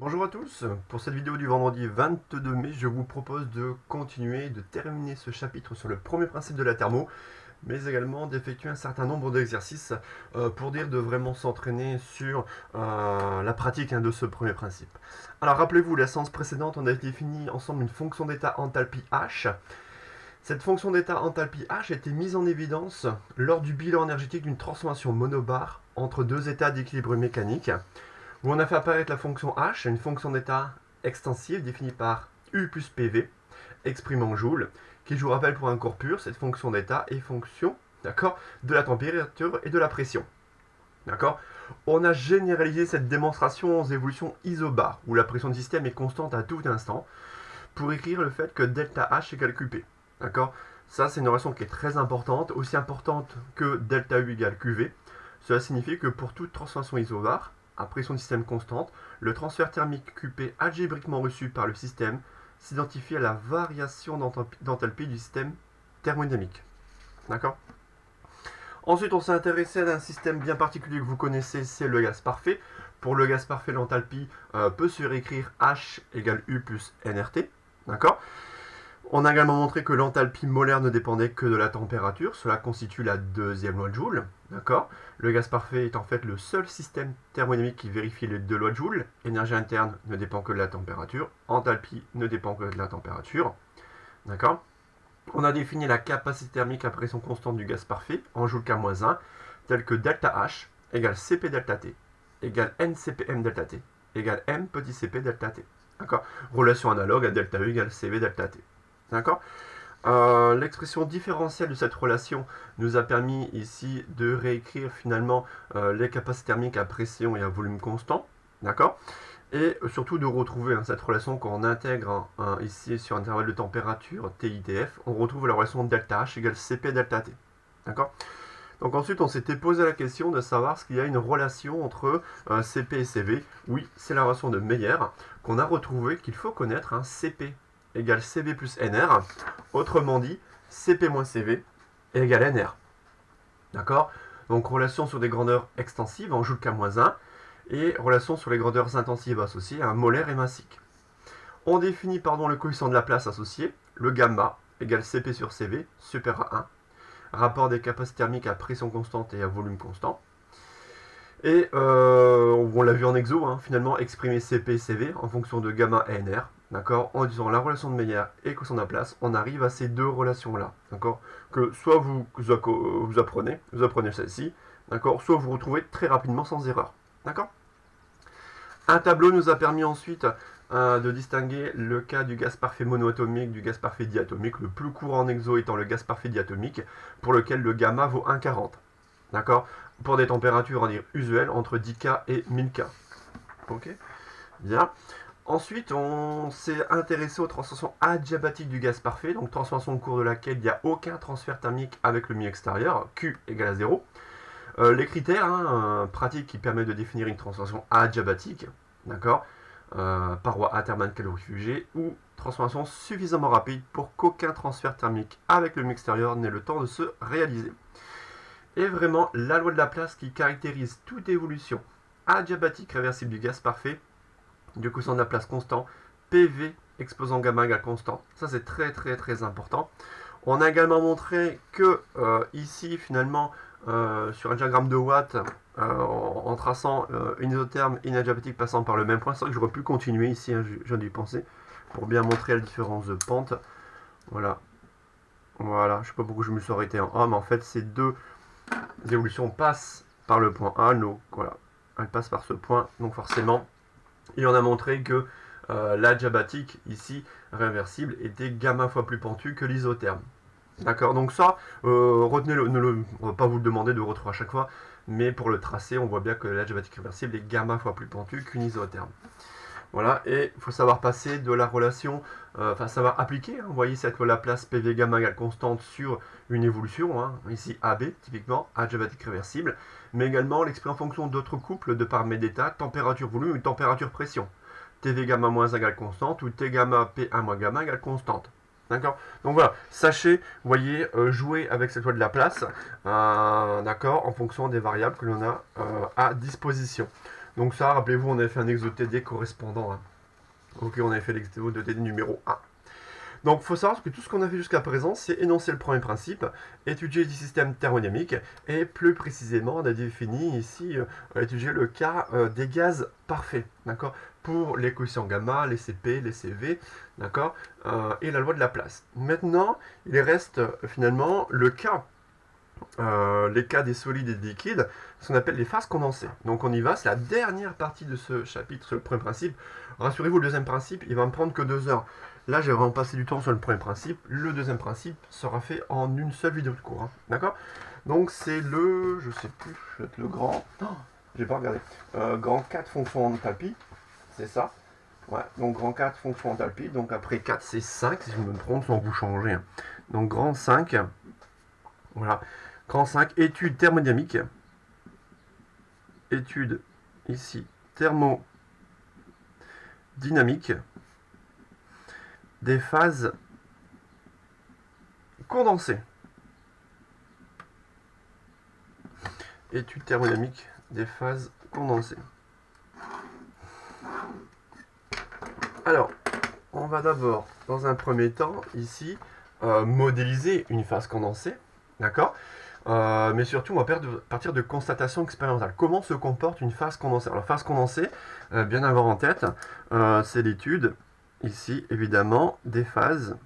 Bonjour à tous, pour cette vidéo du vendredi 22 mai, je vous propose de continuer, de terminer ce chapitre sur le premier principe de la thermo, mais également d'effectuer un certain nombre d'exercices pour dire de vraiment s'entraîner sur la pratique de ce premier principe. Alors rappelez-vous, la séance précédente, on a défini ensemble une fonction d'état enthalpie H. Cette fonction d'état enthalpie H a été mise en évidence lors du bilan énergétique d'une transformation monobar entre deux états d'équilibre mécanique, où on a fait apparaître la fonction h, une fonction d'état extensive définie par U plus PV, exprimée en joules, qui, je vous rappelle, pour un corps pur, cette fonction d'état est fonction, d'accord, de la température et de la pression. D'accord. On a généralisé cette démonstration aux évolutions isobars, où la pression du système est constante à tout instant, pour écrire le fait que delta H égale QP. D'accord. Ça, c'est une relation qui est très importante, aussi importante que delta U égale QV. Cela signifie que pour toute transformation isobar, à pression de système constante, le transfert thermique QP algébriquement reçu par le système s'identifie à la variation d'enthalpie du système thermodynamique. D'accord. Ensuite, on s'est intéressé à un système bien particulier que vous connaissez, c'est le gaz parfait. Pour le gaz parfait, l'enthalpie peut se réécrire H égale U plus nRT. D'accord. On a également montré que l'enthalpie molaire ne dépendait que de la température. Cela constitue la deuxième loi de Joule. D'accord. Le gaz parfait est en fait le seul système thermodynamique qui vérifie les deux lois de Joule. Énergie interne ne dépend que de la température. Enthalpie ne dépend que de la température. D'accord. On a défini la capacité thermique à pression constante du gaz parfait en Joule K-1, telle que delta H égale Cp delta T égale NCPM delta T égale M petit cp delta T. D'accord. Relation analogue à delta U égale Cv delta T. D'accord. L'expression différentielle de cette relation nous a permis ici de réécrire finalement les capacités thermiques à pression et à volume constant. D'accord. Et surtout de retrouver cette relation quand on intègre ici sur intervalle de température TITF, on retrouve la relation delta H égale Cp delta T. D'accord. Donc ensuite, on s'était posé la question de savoir s'il y a une relation entre Cp et Cv. Oui, c'est la relation de Meyer qu'on a retrouvé qu'il faut connaître. Cp égale Cv plus Nr. Autrement dit, Cp moins Cv égale Nr. D'accord. Donc relation sur des grandeurs extensives en joule K-1 et relation sur les grandeurs intensives associées à molaire et massique. On définit le coefficient de Laplace associé, le gamma égale Cp sur Cv supérieur à 1. Rapport des capacités thermiques à pression constante et à volume constant. Et on l'a vu en exo, finalement, exprimer Cp et Cv en fonction de gamma et Nr. D'accord. En utilisant la relation de Meyer et coefficient de Laplace, on arrive à ces deux relations-là. D'accord. Que soit vous apprenez celle-ci, d'accord, soit vous retrouvez très rapidement sans erreur. D'accord. Un tableau nous a permis ensuite de distinguer le cas du gaz parfait monoatomique du gaz parfait diatomique, le plus courant en exo étant le gaz parfait diatomique, pour lequel le gamma vaut 1,40. D'accord. Pour des températures, on va dire, usuelles, entre 10K et 1000K. Ok. Bien. Ensuite, on s'est intéressé aux transformations adiabatiques du gaz parfait, donc transformation au cours de laquelle il n'y a aucun transfert thermique avec le milieu extérieur, Q égale à 0. Les critères pratiques qui permettent de définir une transformation adiabatique, d'accord, paroi Atherman calorifugée, ou transformation suffisamment rapide pour qu'aucun transfert thermique avec le milieu extérieur n'ait le temps de se réaliser. Et vraiment, la loi de Laplace qui caractérise toute évolution adiabatique réversible du gaz parfait, du coefficient de Laplace constant, PV exposant gamma égale constant. Ça, c'est très très très important. On a également montré que ici, finalement, sur un diagramme de Watt, en traçant une isotherme et une adiabatique passant par le même point, c'est vrai que j'aurais pu continuer ici, je viens d'y penser, pour bien montrer la différence de pente. Voilà. Voilà, je ne sais pas pourquoi je me suis arrêté en A, mais en fait, ces deux évolutions passent par le point A, donc voilà, elles passent par ce point, donc forcément, et on a montré que l'adiabatique, ici, réversible, était gamma fois plus pentu que l'isotherme. D'accord, donc ça, retenez-le, on ne va pas vous le demander de retrouver à chaque fois, mais pour le tracé, on voit bien que l'adiabatique réversible est gamma fois plus pentu qu'une isotherme. Voilà, et il faut savoir passer de la relation, savoir appliquer, vous voyez cette loi Laplace PV gamma égale constante sur une évolution, ici AB, typiquement, adiabatique réversible, mais également l'exprimer en fonction d'autres couples de paramètres d'état, température-volume ou température-pression. TV gamma moins égale constante ou T gamma P1 moins gamma égale constante. D'accord. Donc voilà, sachez, vous voyez, jouer avec cette loi de Laplace, d'accord, en fonction des variables que l'on a à disposition. Donc ça, rappelez-vous, on avait fait un exo-TD correspondant. Hein. Ok, on avait fait l'exo-TD numéro 1. Donc il faut savoir que tout ce qu'on a fait jusqu'à présent, c'est énoncer le premier principe, étudier les systèmes thermodynamiques, et plus précisément, on a défini ici, étudier le cas des gaz parfaits, d'accord, pour les quotients gamma, les CP, les CV, d'accord, et la loi de Laplace. Maintenant, il reste finalement le cas les cas des solides et des liquides, ce qu'on appelle les phases condensées. Donc on y va, c'est la dernière partie de ce chapitre sur le premier principe. Rassurez-vous, le deuxième principe, il va me prendre que 2 heures. Là, j'ai vraiment passé du temps sur le premier principe. Le deuxième principe sera fait en une seule vidéo de cours. Hein. D'accord? Donc c'est le, je sais plus, peut-être le grand, oh, j'ai pas regardé, grand 4 fonction enthalpie, c'est ça. Ouais, donc grand 4 fonction enthalpie, donc après 4 c'est 5, si je me trompe, sans vous changer. Hein. Donc grand 5, voilà. Grand 5, études thermodynamiques. Études, ici, thermodynamiques des phases condensées. Études thermodynamiques des phases condensées. Alors, on va d'abord, dans un premier temps, ici, modéliser une phase condensée. D'accord ? Mais surtout, on va partir de constatations expérimentales. Comment se comporte une phase condensée? Alors, phase condensée, bien avoir en tête, c'est l'étude, ici, évidemment, des phases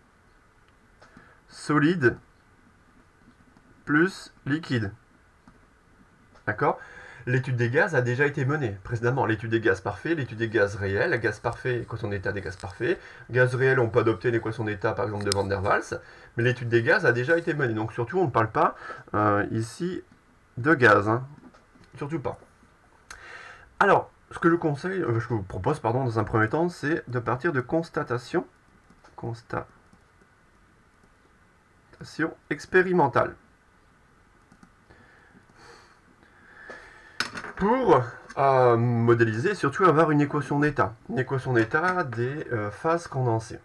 solides plus liquides. D'accord? L'étude des gaz a déjà été menée précédemment. L'étude des gaz parfaits, l'étude des gaz réels, gaz parfait, équation d'état des gaz parfaits. Gaz réels, on peut adopter l'équation d'état, par exemple, de Van der Waals. Mais l'étude des gaz a déjà été menée. Donc, surtout, on ne parle pas ici de gaz. Hein. Surtout pas. Alors, ce que je vous propose, dans un premier temps, c'est de partir de constatation expérimentale. Pour modéliser et surtout avoir une équation d'état. Une équation d'état des phases condensées.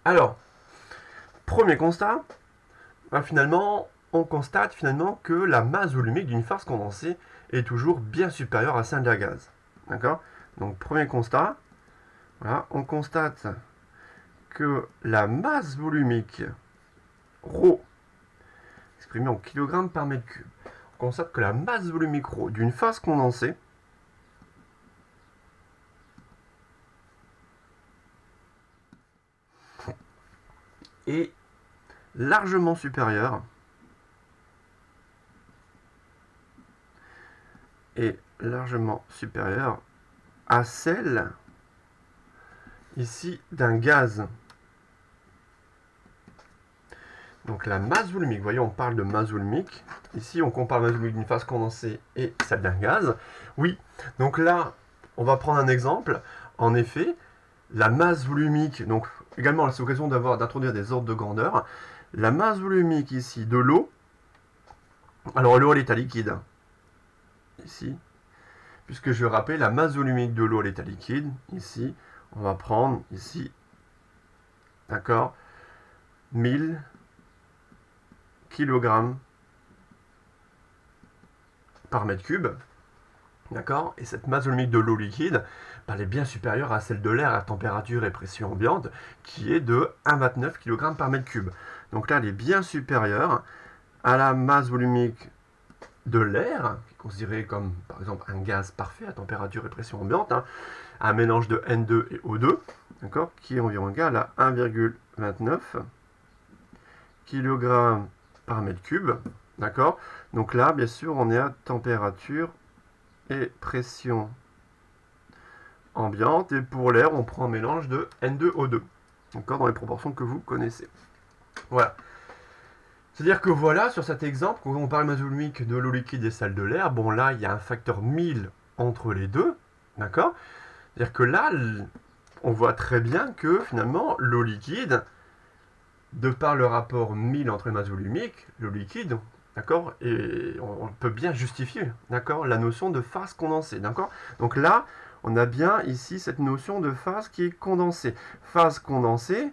Alors, premier constat, finalement, on constate finalement que la masse volumique d'une phase condensée est toujours bien supérieure à celle d'un gaz. D'accord? Donc, premier constat, voilà, on constate que la masse volumique ρ, exprimée en kg par mètre cube, on constate que la masse volumique ρ d'une phase condensée est largement supérieure à celle ici d'un gaz. Donc la masse volumique, vous voyez, on parle de masse volumique. Ici, on compare la masse volumique d'une phase condensée et celle d'un gaz. Oui, donc là, on va prendre un exemple. En effet, la masse volumique, donc également, c'est l'occasion d'introduire des ordres de grandeur. La masse volumique ici de l'eau, alors l'eau, elle est à liquide. Ici, puisque je rappelle, la masse volumique de l'eau, elle est à liquide. Ici, on va prendre, ici, d'accord, 1000 kg par mètre cube. D'accord? Et cette masse volumique de l'eau liquide, elle est bien supérieure à celle de l'air à température et pression ambiante, qui est de 1,29 kg par mètre cube. Donc là, elle est bien supérieure à la masse volumique de l'air, qui est considéré comme, par exemple, un gaz parfait à température et pression ambiante, hein, un mélange de N2 et O2, d'accord, qui est environ égal à 1,29 kg par mètre cube. D'accord? Donc là, bien sûr, on est à température et pression ambiante. Et pour l'air, on prend un mélange de N2O2. D'accord? Dans les proportions que vous connaissez. Voilà. C'est-à-dire que voilà, sur cet exemple, quand on parle de masse volumique de l'eau liquide et celle de l'air, bon là, il y a un facteur 1000 entre les deux. D'accord? C'est-à-dire que là, on voit très bien que finalement, l'eau liquide, de par le rapport 1000 entre les masses volumiques, l'eau liquide, d'accord, et on peut bien justifier, d'accord, la notion de phase condensée, d'accord. Donc là, on a bien ici cette notion de phase qui est condensée. Phase condensée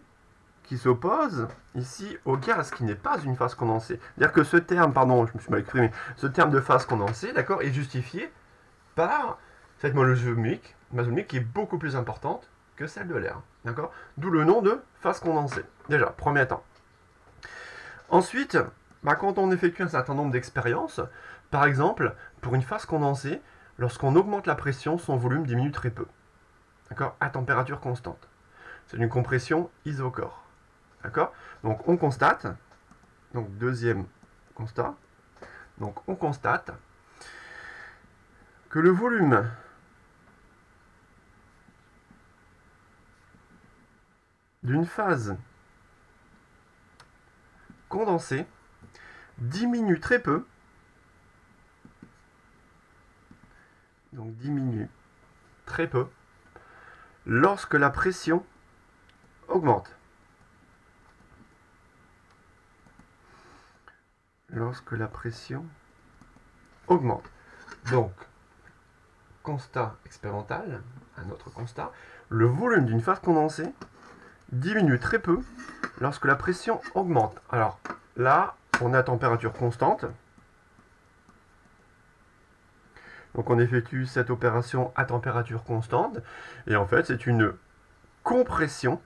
qui s'oppose ici au gaz, qui n'est pas une phase condensée. C'est-à-dire que ce terme, pardon, je me suis mal exprimé, ce terme de phase condensée, d'accord, est justifié par cette masse volumique qui est beaucoup plus importante que celle de l'air. D'accord? D'où le nom de phase condensée. Déjà, premier temps. Ensuite, quand on effectue un certain nombre d'expériences, par exemple, pour une phase condensée, lorsqu'on augmente la pression, son volume diminue très peu. D'accord? À température constante. C'est une compression isochore. D'accord? Donc on constate, donc deuxième constat, donc on constate que le volume d'une phase condensée diminue très peu, donc diminue très peu, lorsque la pression augmente. Lorsque la pression augmente. Donc, constat expérimental, un autre constat, le volume d'une phase condensée diminue très peu lorsque la pression augmente. Alors là, on est à température constante. Donc on effectue cette opération à température constante. Et en fait, c'est une compression.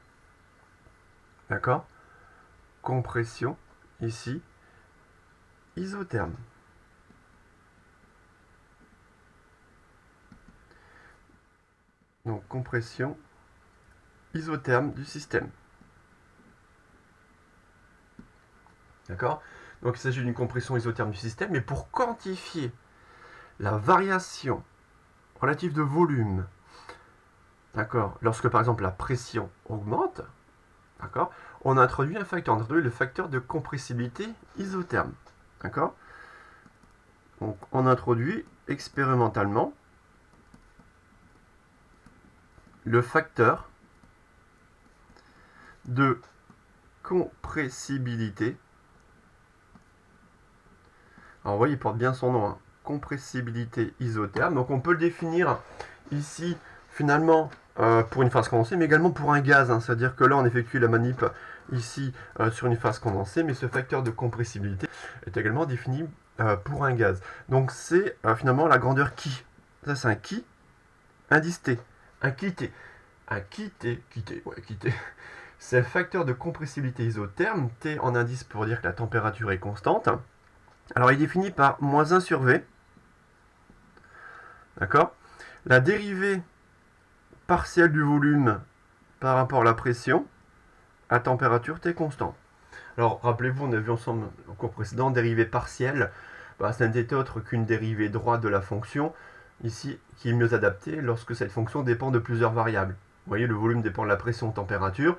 D'accord? Compression, ici, isotherme. Donc compression isotherme du système. D'accord? Donc il s'agit d'une compression isotherme du système, mais pour quantifier la variation relative de volume, d'accord, lorsque par exemple la pression augmente, d'accord, on introduit un facteur, on introduit le facteur de compressibilité isotherme. D'accord? Donc on introduit expérimentalement le facteur de compressibilité. Alors vous voyez, il porte bien son nom, hein. Compressibilité isotherme. Donc on peut le définir ici finalement pour une phase condensée, mais également pour un gaz. Hein. C'est-à-dire que là on effectue la manip ici sur une phase condensée, mais ce facteur de compressibilité est également défini pour un gaz. Donc c'est finalement la grandeur qui. Ça c'est un qui, indice T. Un qui T. Un qui T, c'est le facteur de compressibilité isotherme, T en indice pour dire que la température est constante. Alors il est défini par moins 1 sur V. D'accord? La dérivée partielle du volume par rapport à la pression à température T constante. Alors rappelez-vous, on a vu ensemble au cours précédent, dérivée partielle, ça n'était autre qu'une dérivée droite de la fonction, ici, qui est mieux adaptée lorsque cette fonction dépend de plusieurs variables. Vous voyez, le volume dépend de la pression, température.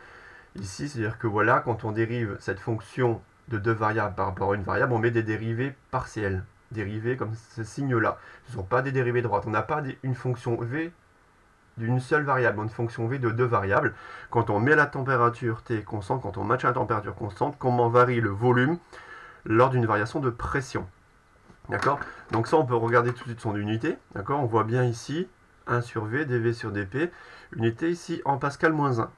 Ici, c'est-à-dire que voilà, quand on dérive cette fonction de deux variables par rapport à une variable, on met des dérivées partielles. Dérivées comme ce signe-là. Ce ne sont pas des dérivées droites. On n'a pas une fonction v d'une seule variable, une fonction v de deux variables. Quand on met la température T constante, quand on matche la température constante, comment varie le volume lors d'une variation de pression. D'accord? Donc ça, on peut regarder tout de suite son unité. D'accord? On voit bien ici 1 sur V, dV sur dP. Unité ici en Pascal moins 1.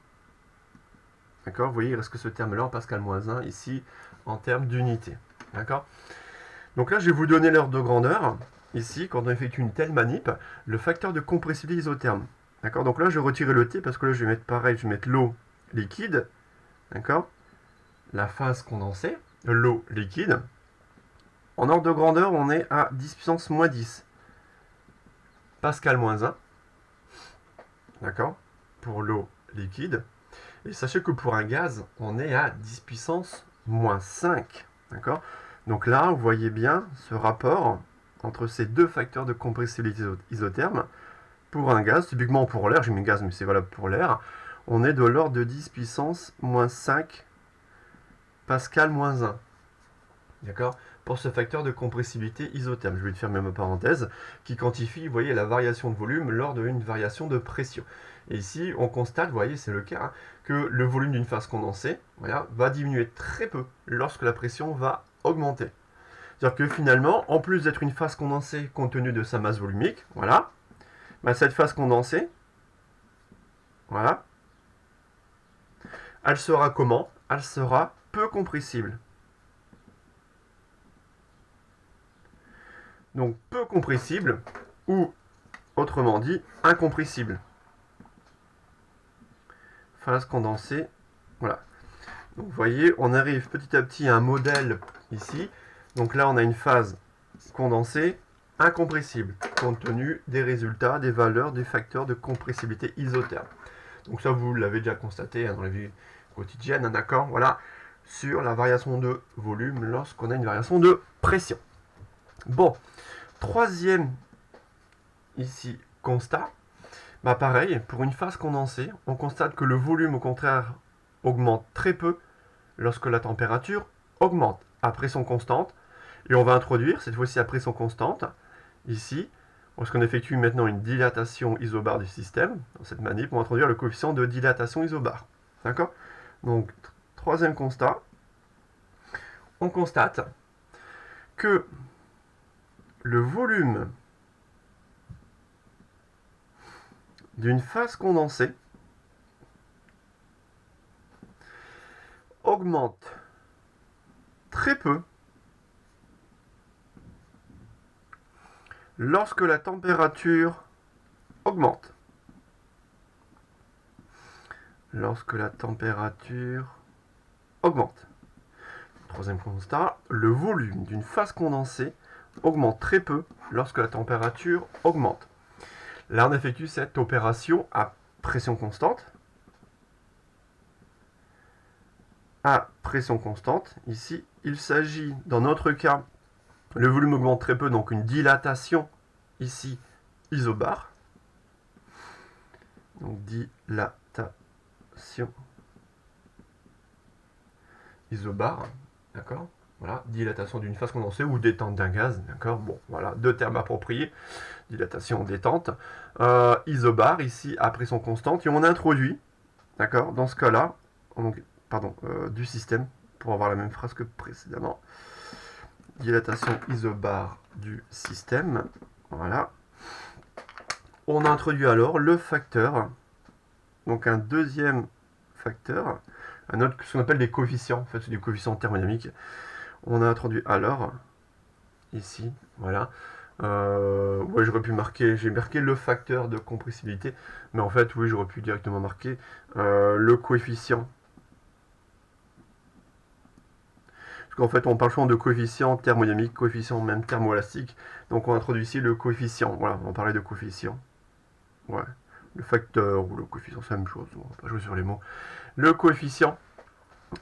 D'accord? Vous voyez, il reste que ce terme-là en Pascal moins 1 ici en termes d'unité. D'accord? Donc là, je vais vous donner l'ordre de grandeur. Ici, quand on effectue une telle manip, le facteur de compressibilité isotherme. D'accord? Donc là, je vais retirer le T parce que là, je vais mettre pareil, je vais mettre l'eau liquide. D'accord? La phase condensée, l'eau liquide. En ordre de grandeur, on est à 10 puissance moins 10. Pascal moins 1. D'accord? Pour l'eau liquide. Et sachez que pour un gaz, on est à 10 puissance moins 5. D'accord? Donc là, vous voyez bien ce rapport entre ces deux facteurs de compressibilité isotherme. Pour un gaz, typiquement pour l'air, j'ai mis gaz, mais c'est valable pour l'air, on est de l'ordre de 10 puissance moins 5 Pascal moins 1. D'accord? Pour ce facteur de compressibilité isotherme. Je vais fermer ma parenthèse, qui quantifie, vous voyez, la variation de volume lors d'une variation de pression. Et ici, on constate, vous voyez, c'est le cas, hein, que le volume d'une phase condensée, voilà, va diminuer très peu lorsque la pression va augmenter. C'est-à-dire que finalement, en plus d'être une phase condensée compte tenu de sa masse volumique, voilà, cette phase condensée, voilà, elle sera comment? Elle sera peu compressible. Donc peu compressible ou autrement dit, incompressible. Phase condensée, voilà. Donc vous voyez, on arrive petit à petit à un modèle ici. Donc là, on a une phase condensée incompressible, compte tenu des résultats, des valeurs, des facteurs de compressibilité isotherme. Donc ça, vous l'avez déjà constaté dans la vie quotidienne, d'accord, voilà, sur la variation de volume lorsqu'on a une variation de pression. Bon, troisième, ici, constat. Bah pareil, pour une phase condensée, on constate que le volume, au contraire, augmente très peu lorsque la température augmente à pression constante. Et on va introduire, cette fois-ci à pression constante, ici, lorsqu'on effectue maintenant une dilatation isobare du système, dans cette manip, on va introduire le coefficient de dilatation isobare. D'accord? Donc, troisième constat, on constate que le volume d'une phase condensée augmente très peu lorsque la température augmente. Lorsque la température augmente. Troisième constat, le volume d'une phase condensée augmente très peu lorsque la température augmente. Là, on effectue cette opération à pression constante. À pression constante, ici, il s'agit, dans notre cas, le volume augmente très peu, donc une dilatation, ici, isobare. Donc, dilatation isobare, d'accord? Voilà, dilatation d'une phase condensée ou détente d'un gaz, d'accord? Bon, voilà, deux termes appropriés, dilatation, détente. Isobare, ici, à pression constante, et on introduit, d'accord, dans ce cas-là, du système, pour avoir la même phrase que précédemment. Dilatation isobare du système, voilà. On introduit alors le facteur, donc un deuxième facteur, un autre, ce qu'on appelle des coefficients, en fait, c'est des coefficients thermodynamiques. On a introduit alors, ici, voilà. Ouais, j'aurais pu marquer, j'ai marqué le facteur de compressibilité, mais en fait, oui, j'aurais pu directement marquer le coefficient. Parce qu'en fait, on parle souvent de coefficient thermodynamique, coefficient même thermoélastique, donc on introduit ici le coefficient. Voilà, on parlait de coefficient. Ouais, le facteur ou le coefficient, c'est la même chose, on va pas jouer sur les mots. Le coefficient,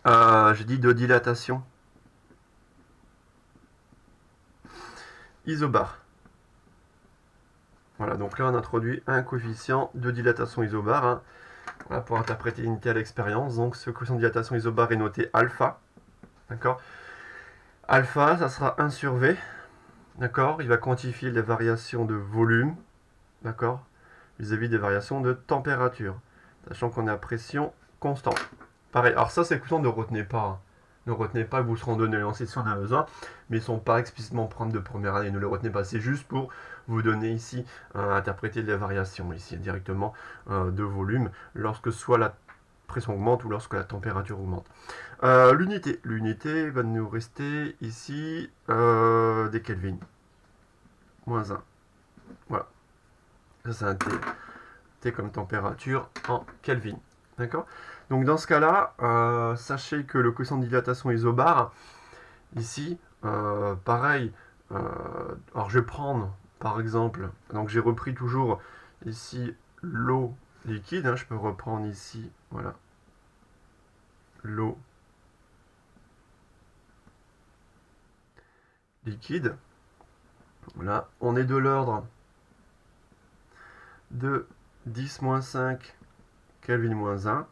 j'ai dit de dilatation isobare. Voilà, donc là on introduit un coefficient de dilatation isobare, hein, voilà, pour interpréter l'unité à l'expérience. Donc ce coefficient de dilatation isobare est noté alpha, d'accord. Alpha, ça sera 1 sur V, d'accord. Il va quantifier les variations de volume, d'accord, vis-à-vis des variations de température, sachant qu'on est à pression constante. Pareil, alors ça c'est le coefficient, ne retenez pas. Hein. Ne retenez pas, vous serez donné en si on a besoin, mais ils ne sont pas explicitement prendre de première année, ne les retenez pas. C'est juste pour vous donner ici, interpréter les variations ici directement de volume, lorsque soit la pression augmente ou lorsque la température augmente. L'unité va nous rester ici des Kelvin. Moins 1. Voilà. Ça c'est un T. T comme température en Kelvin. D'accord? Donc dans ce cas-là, sachez que le coefficient de dilatation isobare, ici, pareil, alors je vais prendre par exemple, donc j'ai repris toujours ici l'eau liquide, hein, je peux reprendre ici, voilà, l'eau liquide. Voilà, on est de l'ordre de 10-5 Kelvin-1.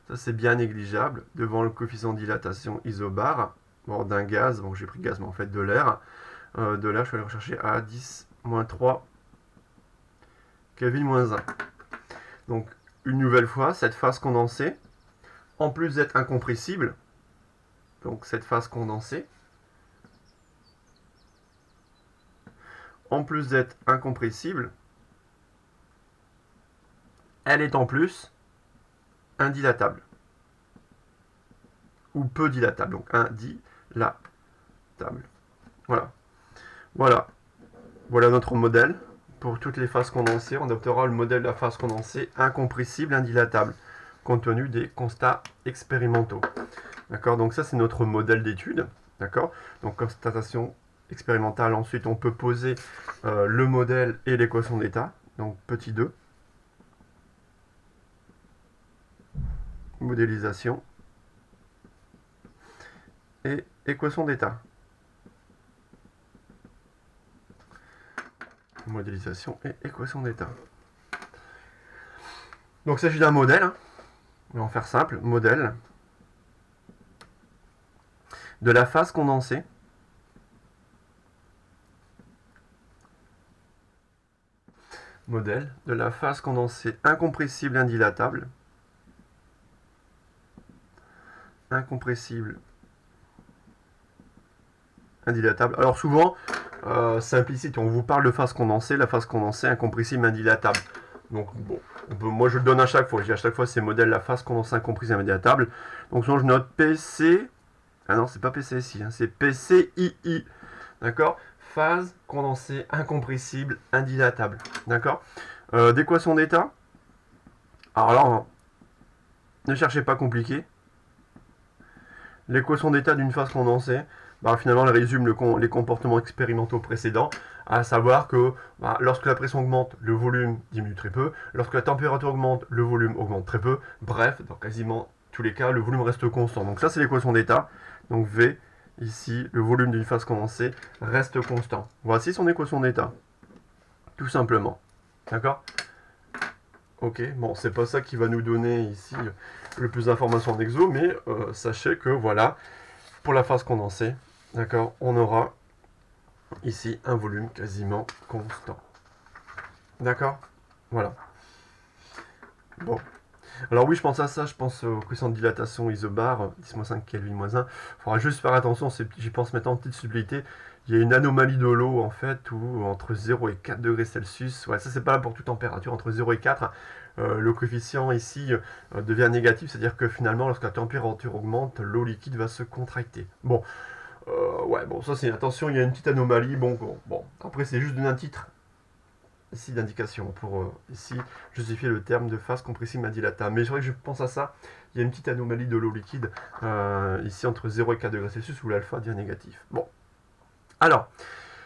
Ça c'est bien négligeable devant le coefficient de dilatation isobare. Bon, d'un gaz, bon j'ai pris gaz mais en fait de l'air. De l'air, je vais aller rechercher à 10-3 Kelvin-1. Donc une nouvelle fois, cette phase condensée, en plus d'être incompressible, donc cette phase condensée, en plus d'être incompressible, elle est en plus indilatable. Ou peu dilatable. Donc indilatable. Voilà. Voilà. Voilà notre modèle pour toutes les phases condensées, on adoptera le modèle de la phase condensée incompressible, indilatable, compte tenu des constats expérimentaux. D'accord, donc ça c'est notre modèle d'étude. D'accord, donc constatation expérimentale. Ensuite, on peut poser le modèle et l'équation d'état. Donc petit 2. Modélisation et équation d'état. Modélisation et équation d'état. Donc il s'agit d'un modèle. On va en faire simple. Modèle de la phase condensée modèle de la phase condensée incompressible indilatable. Incompressible indilatable. Alors souvent, c'est implicite, on vous parle de phase condensée, la phase condensée incompressible indilatable. Donc bon, moi je le donne à chaque fois, je dis à chaque fois c'est modèle la phase condensée incompressible indilatable. Donc souvent je note PC, ah non c'est pas PC ici, hein, c'est PCII, d'accord, phase condensée incompressible indilatable, d'accord. D'équation d'état, alors là, ne cherchez pas compliqué. L'équation d'état d'une phase condensée, finalement, elle résume les comportements expérimentaux précédents, à savoir que lorsque la pression augmente, le volume diminue très peu, lorsque la température augmente, le volume augmente très peu, bref, dans quasiment tous les cas, le volume reste constant. Donc ça, c'est l'équation d'état. Donc V, ici, le volume d'une phase condensée reste constant. Voici son équation d'état, tout simplement. D'accord ? Ok, bon, c'est pas ça qui va nous donner ici le plus d'informations en exo, mais sachez que voilà, pour la phase condensée, d'accord, on aura ici un volume quasiment constant. D'accord? Voilà. Bon. Alors oui, je pense à ça, je pense au coefficient de dilatation isobar, 10-5 Kelvin-1. Il faudra juste faire attention, j'y pense maintenant en petite subtilité. Il y a une anomalie de l'eau en fait, où entre 0 et 4 degrés Celsius, ouais, ça c'est pas pour toute température, entre 0 et 4, le coefficient ici devient négatif, c'est-à-dire que finalement, lorsque la température augmente, l'eau liquide va se contracter. Bon, ouais, bon, ça c'est, attention, il y a une petite anomalie, bon, après c'est juste donner un titre ici d'indication pour ici justifier le terme de phase compressible indilatable. Mais c'est vrai que je pense à ça, il y a une petite anomalie de l'eau liquide ici entre 0 et 4 degrés Celsius où l'alpha devient négatif. Bon, alors,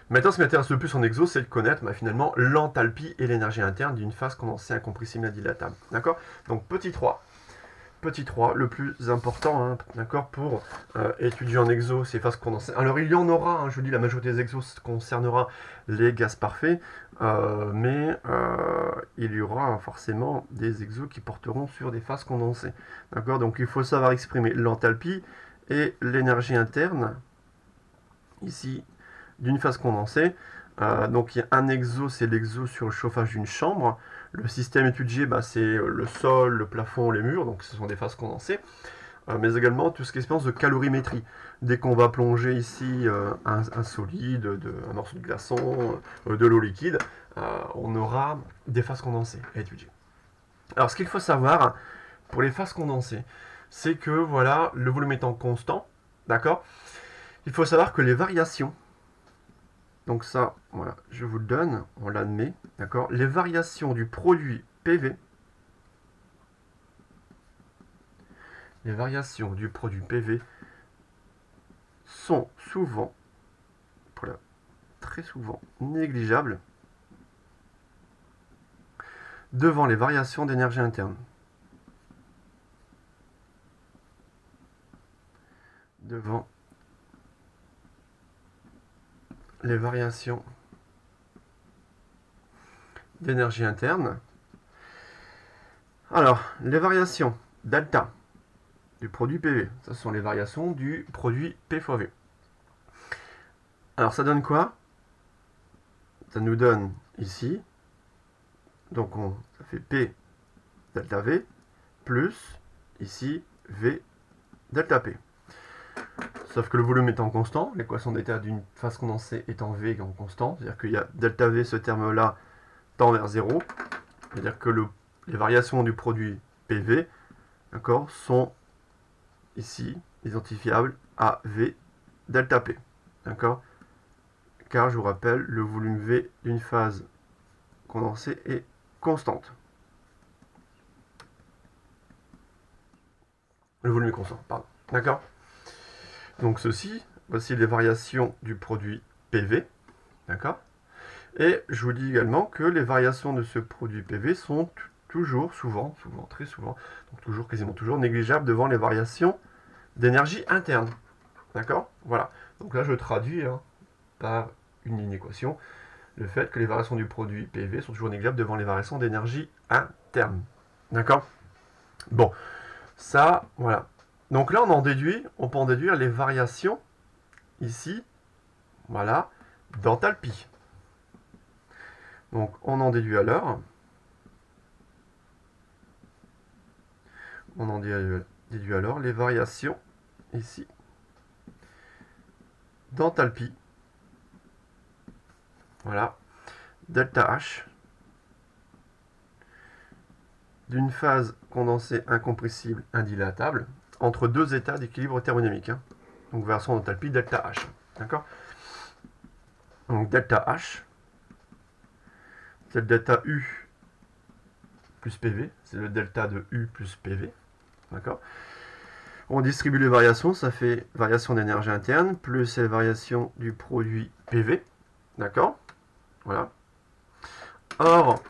maintenant ce qui m'intéresse le plus en exo, c'est de connaître finalement l'enthalpie et l'énergie interne d'une phase condensée incompressible indilatable. D'accord? Donc petit 3. Petit 3, le plus important, hein, d'accord, pour étudier en exo ces phases condensées. Alors il y en aura, hein, je vous dis, la majorité des exos concernera les gaz parfaits, mais il y aura forcément des exos qui porteront sur des phases condensées. D'accord, donc il faut savoir exprimer l'enthalpie et l'énergie interne, ici, d'une phase condensée. Donc il y a un exo, c'est l'exo sur le chauffage d'une chambre. Le système étudié, c'est le sol, le plafond, les murs, donc ce sont des phases condensées. Mais également tout ce qui est expérience de calorimétrie. Dès qu'on va plonger ici un solide, un morceau de glaçon, de l'eau liquide, on aura des phases condensées à étudier. Alors ce qu'il faut savoir pour les phases condensées, c'est que voilà, le volume étant constant, d'accord, il faut savoir que les variations, donc ça, voilà, je vous le donne, on l'admet, d'accord, les variations du produit PV, les variations du produit PV sont souvent, voilà, très souvent négligeables devant les variations d'énergie interne. Devant les variations d'énergie interne. Alors, les variations delta du produit PV, ça sont les variations du produit P fois V. Alors, ça donne quoi? Ça nous donne ici, donc ça fait P delta V, plus ici V delta P. Sauf que le volume étant constant, l'équation d'état d'une phase condensée étant V égale constant, c'est-à-dire qu'il y a delta V, ce terme-là, tend vers 0, c'est-à-dire que les variations du produit PV, d'accord, sont ici identifiables à V delta P, d'accord, car je vous rappelle, le volume V d'une phase condensée est constante. Le volume est constant, pardon. D'accord? Donc ceci, voici les variations du produit PV. D'accord? Et je vous dis également que les variations de ce produit PV sont toujours, souvent, très souvent, donc toujours, quasiment toujours, négligeables devant les variations d'énergie interne. D'accord? Voilà. Donc là, je traduis par une ligne équation le fait que les variations du produit PV sont toujours négligeables devant les variations d'énergie interne. D'accord? Bon, ça, voilà. Donc là, on peut en déduire les variations, ici, voilà, d'enthalpie. Donc, on en déduit alors. On en déduit alors les variations, ici, d'enthalpie. Voilà, delta H, d'une phase condensée incompressible indilatable, entre deux états d'équilibre thermodynamique. Donc, variation d'enthalpie, delta H. D'accord? Donc, delta H, c'est le delta U plus PV, c'est le delta de U plus PV. D'accord? On distribue les variations, ça fait variation d'énergie interne, plus les variations du produit PV. D'accord? Voilà. Or,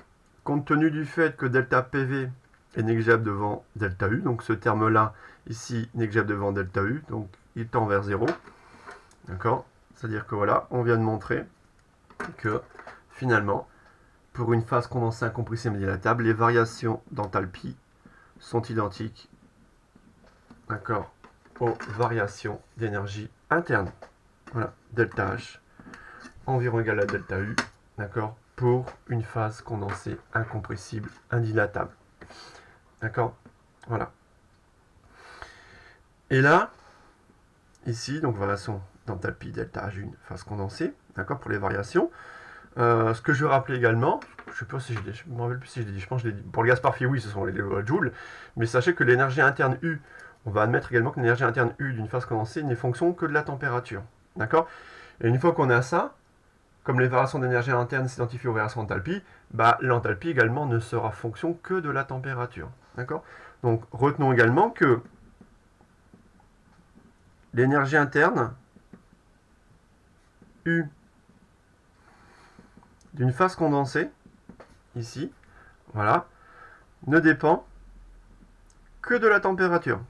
compte tenu du fait que delta PV est négligeable devant delta U, donc ce terme-là, ici, négligeable devant delta U, donc il tend vers 0. D'accord? C'est-à-dire que voilà, on vient de montrer que finalement, pour une phase condensée incompressée dilatable, les variations d'enthalpie sont identiques, d'accord, aux variations d'énergie interne. Voilà, delta H environ égal à delta U, d'accord, pour une phase condensée incompressible indilatable. D'accord? Voilà. Et là, ici, donc variation d'enthalpie delta H, une phase condensée, d'accord, pour les variations. Ce que je veux rappeler également, je sais pas si je me rappelle plus si je l'ai dit, je pense que je l'ai dit. Pour le gaz parfait, oui, ce sont les joules, mais sachez que l'énergie interne U, on va admettre également que l'énergie interne U d'une phase condensée n'est fonction que de la température. D'accord? Et une fois qu'on a ça, comme les variations d'énergie interne s'identifient aux variations d'enthalpie, bah, l'enthalpie également ne sera fonction que de la température. D'accord? Donc retenons également que l'énergie interne U d'une phase condensée, ici, voilà, ne dépend que de la température.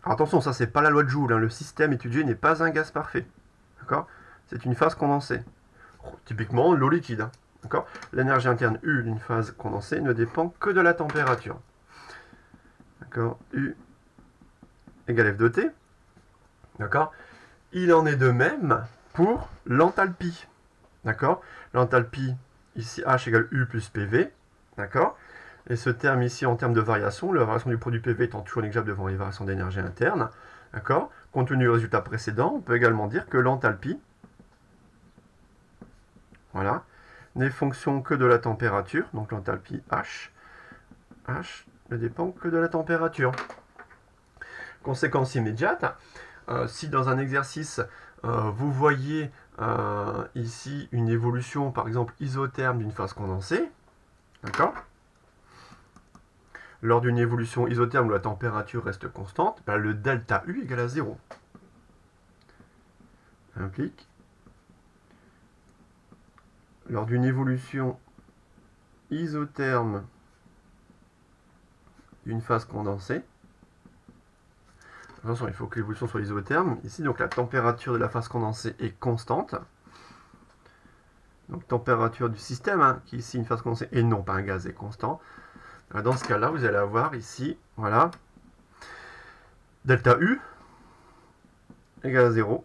Alors attention, ça c'est pas la loi de Joule, le système étudié n'est pas un gaz parfait. D'accord? C'est une phase condensée. Typiquement l'eau liquide. D'accord? L'énergie interne U d'une phase condensée ne dépend que de la température. D'accord? U égale F de T. D'accord? Il en est de même pour l'enthalpie. D'accord? L'enthalpie, ici H égale U plus PV. D'accord? Et ce terme ici, en termes de variation, la variation du produit PV étant toujours négligeable devant les variations d'énergie interne. D'accord? Compte tenu du résultat précédent, on peut également dire que l'enthalpie, voilà, n'est fonction que de la température. Donc l'enthalpie H ne dépend que de la température. Conséquence immédiate, si dans un exercice, vous voyez ici une évolution, par exemple, isotherme d'une phase condensée, d'accord? Lors d'une évolution isotherme où la température reste constante, ben, le delta U égale à 0. Implique, lors d'une évolution isotherme d'une phase condensée, attention, il faut que l'évolution soit isotherme. Ici, donc la température de la phase condensée est constante. Donc température du système, qui est ici une phase condensée et non pas un gaz, est constant. Dans ce cas-là, vous allez avoir ici, voilà, delta U égale à 0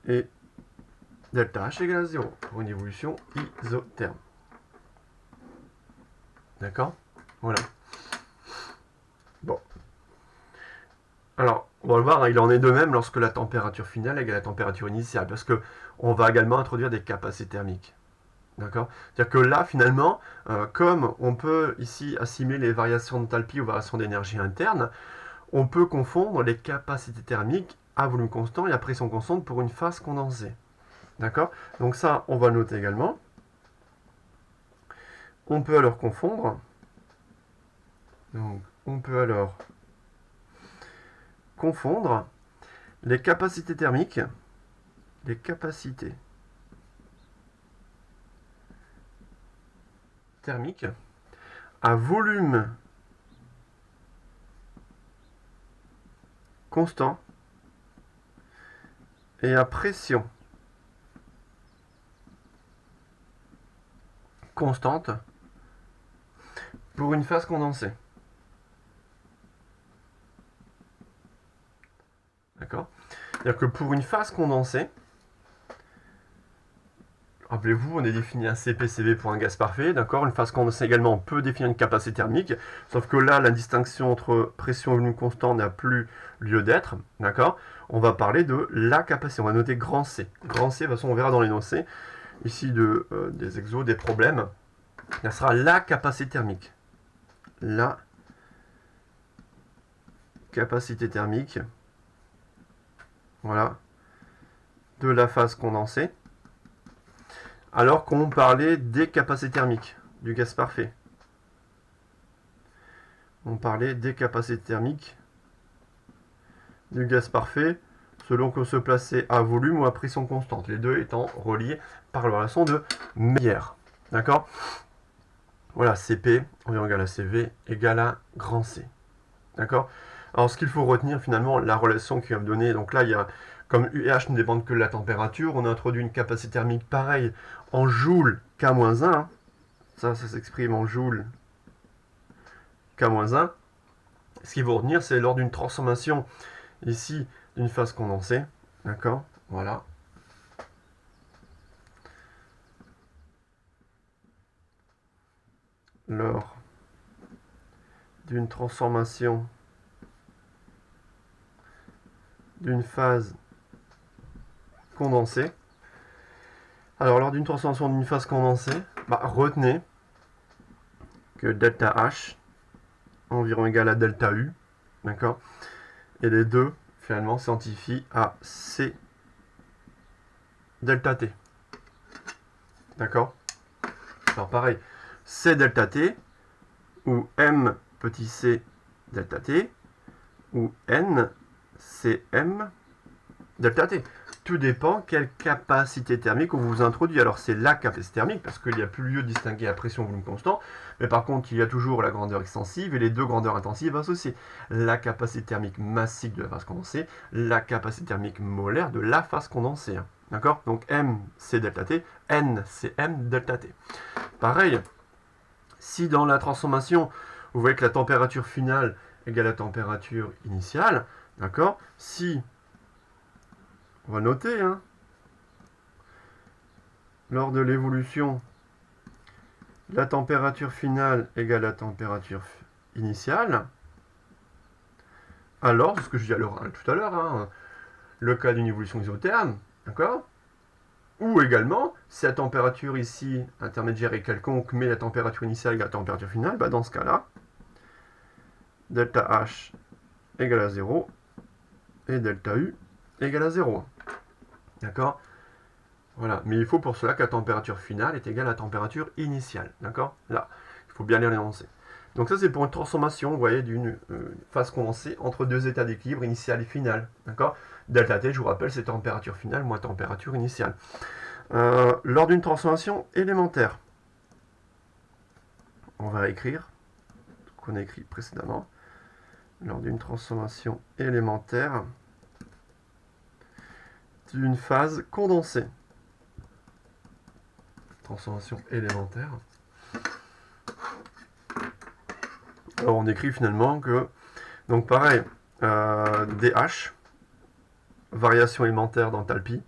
et delta H égale à 0 pour une évolution isotherme. D'accord? Voilà. Bon. Alors, on va le voir, il en est de même lorsque la température finale égale à la température initiale, parce qu'on va également introduire des capacités thermiques. D'accord? C'est-à-dire que là, finalement, comme on peut ici assimiler les variations d'enthalpie aux variations d'énergie interne, on peut confondre les capacités thermiques à volume constant et à pression constante pour une phase condensée. D'accord? Donc ça, on va le noter également. On peut alors confondre. Donc, on peut alors confondre les capacités thermiques, à volume constant et à pression constante pour une phase condensée. D'accord? C'est-à-dire que pour une phase condensée, rappelez-vous, on a défini un CP/CV pour un gaz parfait, d'accord? Une phase condensée également, on peut définir une capacité thermique, sauf que là, la distinction entre pression et volume constant n'a plus lieu d'être, d'accord? On va parler de la capacité, on va noter grand C. Grand C, de toute façon, on verra dans les notés, ici des exos, des problèmes, ça sera la capacité thermique. La capacité thermique, voilà, de la phase condensée, alors qu'on parlait des capacités thermiques du gaz parfait. On parlait des capacités thermiques du gaz parfait selon qu'on se plaçait à volume ou à pression constante, les deux étant reliés par la relation de Meyer. D'accord? Voilà, CP, environ égal à CV, égale à grand C. D'accord? Alors, ce qu'il faut retenir, finalement, la relation qui va me donner, donc là, il y a, comme UH ne dépend que de la température, on a introduit une capacité thermique pareille en joule K-1. Ça s'exprime en joule K-1. Ce qu'il faut retenir, c'est lors d'une transformation, ici, d'une phase condensée. D'accord? Voilà. Lors d'une transformation d'une phase condensée. Alors, lors d'une transformation d'une phase condensée, retenez que delta H environ égal à delta U, d'accord? Et les deux, finalement, s'identifient à C delta T. D'accord? Alors, pareil, C delta T, ou M petit c delta T, ou N CM delta T. Tout dépend quelle capacité thermique on vous introduit. Alors c'est la capacité thermique parce qu'il n'y a plus lieu de distinguer la pression volume constant, mais par contre il y a toujours la grandeur extensive et les deux grandeurs intensives associées. La capacité thermique massique de la phase condensée, la capacité thermique molaire de la phase condensée. D'accord? Donc M c'est delta T, N c'est M delta T. Pareil, si dans la transformation vous voyez que la température finale égale à la température initiale, d'accord? Si on va noter, lors de l'évolution, la température finale égale à la température initiale, alors, ce que je dis tout à l'heure, le cas d'une évolution isotherme, d'accord? Ou également, si la température ici, intermédiaire est quelconque, mais la température initiale égale à la température finale, dans ce cas-là, delta H égale à 0 et delta U égale à 0. D'accord? Voilà, mais il faut pour cela que la température finale est égale à la température initiale. D'accord? Là, il faut bien les énoncer. Donc ça, c'est pour une transformation, vous voyez, d'une phase condensée entre deux états d'équilibre initial et final. D'accord? Delta T, je vous rappelle, c'est température finale moins température initiale. Lors d'une transformation élémentaire, on va écrire ce qu'on a écrit précédemment. Lors d'une transformation élémentaire d'une phase condensée. Transformation élémentaire. Alors on écrit finalement que, donc pareil, dH, variation élémentaire d'enthalpie,